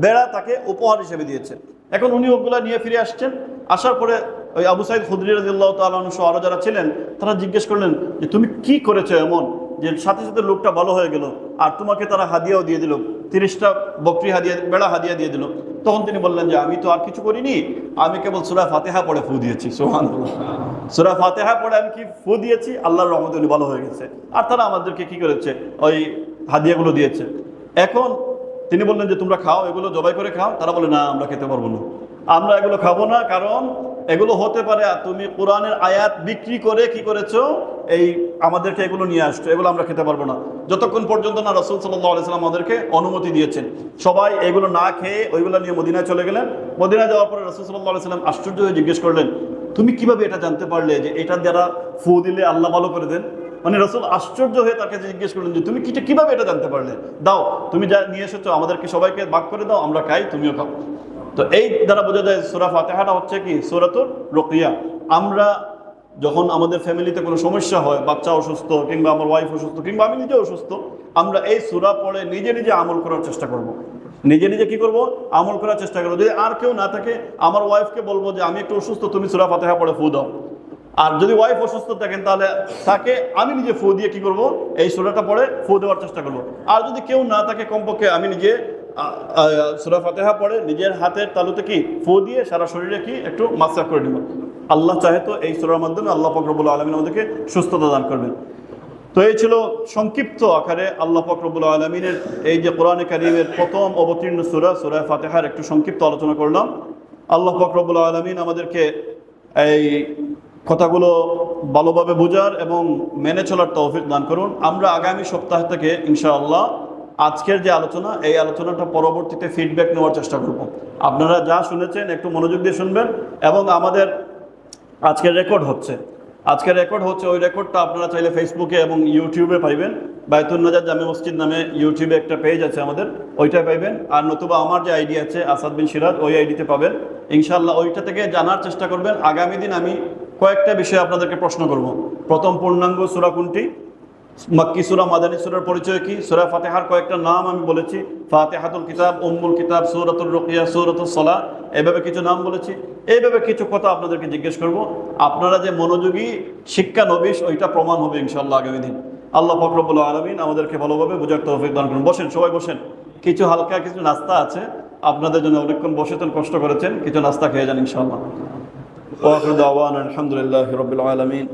বেড়া তাকে উপহার হিসেবে দিয়েছে। এখন উনি ওগুলা নিয়ে ফিরে আসছেন। আসার পরে ওই আবু সাঈদ খুদরি রাদিয়াল্লাহু তাআলা আনহু সহ আরো যারা ছিলেন তারা জিজ্ঞেস করলেন যে তুমি কি করেছো এমন যে সাথে সাথে লোকটা ভালো হয়ে গেল, আর তোমাকে তারা হাদিয়াও দিয়ে দিল, 30টা বকরি হাদিয়া, বেড়া হাদিয়া দিয়ে দিল। তখন তিনি বললেন যে আমি তো আর কিছু করিনি, আমি কেবল সূরা ফাতিহা পড়ে ফু দিয়েছি। সুবহানাল্লাহ, সূরা ফাতিহা পড়ে আমি কি ফু দিয়েছি, আল্লাহর রহমতে উনি ভালো হয়ে গেছে, আর তারা আমাদেরকে কি করেছে ওই হাদিয়াগুলো দিয়েছে। এখন তিনি বললেন যে তোমরা খাও, এগুলো জবাই করে খাও। তারা বলে না আমরা খেতে পারবো না, আমরা এগুলো খাবো না, কারণ এগুলো হতে পারে তুমি কোরআনের আয়াত বিক্রি করে কি করেছো, এই আমাদেরকে এগুলো নিয়ে আসছো, এগুলো আমরা খেতে পারবো না, যতক্ষণ পর্যন্ত না রাসূল সাল্লাল্লাহু আলাইহি সাল্লাম আমাদেরকে অনুমতি দিয়েছেন। সবাই এগুলো না খেয়ে ওইগুলো নিয়ে মদিনায় চলে গেলেন। মদিনায় যাওয়ার পরে রাসূল সাল্লাল্লাহু আলাইহি সাল্লাম আশ্চর্য হয়ে জিজ্ঞেস করলেন তুমি কিভাবে এটা জানতে পারলে যে এটার দ্বারা ফু দিলে আল্লাহ ভালো করে দেন? মানে রাসূল আশ্চর্য হয়ে তাকে জিজ্ঞেস করলেন যে তুমি কিভাবে এটা জানতে পারলে, দাও তুমি যা নিয়ে এসেছো আমাদেরকে সবাইকে ভাগ করে দাও, আমরা খাই তুমিও খাও। তো এই দ্বারা বোঝা যায় সূরা ফাতিহাটা হচ্ছে কি সূরাতুর রুকিয়া। আমরা যখন আমাদের ফ্যামিলিতে কোনো সমস্যা হয়, বাচ্চা অসুস্থ কিংবা আমার ওয়াইফ অসুস্থ কিংবা আমি নিজে অসুস্থ, আমরা এই সূরা পড়ে নিজে নিজে আমল করার চেষ্টা করব। নিজে নিজে কি করব? আমল করার চেষ্টা করবো। যদি আর কেউ না থাকে আমার ওয়াইফকে বলবো যে আমি একটু অসুস্থ, তুমি সূরা ফাতিহা পড়ে ফু দাও। আর যদি ওয়াইফ অসুস্থ থাকেন তাহলে তাকে আমি নিজে ফু দিয়ে কি করব, এই সূরাটা পড়ে ফু দেওয়ার চেষ্টা করব। আর যদি কেউ না থাকে কমপক্ষে আমি নিজে সূরা ফাতিহা পড়ে নিজের হাতের তালুতে কি ফু দিয়ে সারা শরীরে কি একটু মাসাজ করে নিব। আল্লাহ চাহে তো এই সূরার মাধ্যমে আল্লাহ পাক রব্বুল আলামিন আমাদেরকে সুস্থতা দান করবেন। তো এই ছিল সংক্ষিপ্ত আকারে আল্লাহ পাক রব্বুল আলামিনের এই যে কোরআনে কারীমের প্রথম অবতীর্ণ সূরা সূরা ফাতিহার একটু সংক্ষিপ্ত আলোচনা করলাম। আল্লাহ পাক রব্বুল আলামিন আমাদেরকে এই কথাগুলো ভালোভাবে বোঝার এবং মেনে চলার তৌফিক দান করুন। আমরা আগামী সপ্তাহ থেকে ইনশাআল্লাহ আজকের যে আলোচনা, এই আলোচনাটা পরবর্তীতে ফিডব্যাক নেওয়ার চেষ্টা করব। আপনারা যা শুনেছেন একটু মনোযোগ দিয়ে শুনবেন। এবং আমাদের আজকের রেকর্ড হচ্ছে, ওই রেকর্ডটা আপনারা চাইলে ফেসবুকে এবং ইউটিউবে পাইবেন। বায়তুন নাজাত জামে মসজিদ নামে ইউটিউবে একটা পেজ আছে আমাদের, ওইটাই পাইবেন। আর নতুবা আমার যে আইডি আছে আসাদ বিন সিরাজ, ওই আইডিতে পাবেন ইনশাআল্লাহ। ওইটা থেকে জানার চেষ্টা করবেন। আগামী দিন আমি কয়েকটা বিষয়ে আপনাদেরকে প্রশ্ন করব। প্রথম, পূর্ণাঙ্গ সূরা কোনটি, মাক্কি সূরা, মাদানী সূরার পরিচয় কি, সূরা ফাতিহার কয়েকটা নাম আমি বলেছি, ফাতিহাতুল কিতাব, উম্মুল কিতাব, সূরাতুর রুকিয়া, সূরাতুস সালাহ, এইভাবে কিছু নাম বলেছি। এইভাবে কিছু কথা আপনাদেরকে জিজ্ঞেস করব। আপনারা যে মনোযোগী শিক্ষানবিশ ওইটা প্রমাণ হবে ইনশাআল্লাহ আগামী দিন। আল্লাহ পাক রব্বুল আলামিন আমাদেরকে ভালোভাবে বোঝার তৌফিক দান করুন। বসেন, সবাই বসেন। কিছু হালকা কিছু নাস্তা আছে আপনাদের জন্য, অনেকক্ষণ বসেছেন, কষ্ট করেছেন, কিছু নাস্তা খেয়ে যান ইনশাআল্লাহ। ওয়া আখিরু দাওয়ানা আলহামদুলিল্লাহি রাব্বিল আলামিন।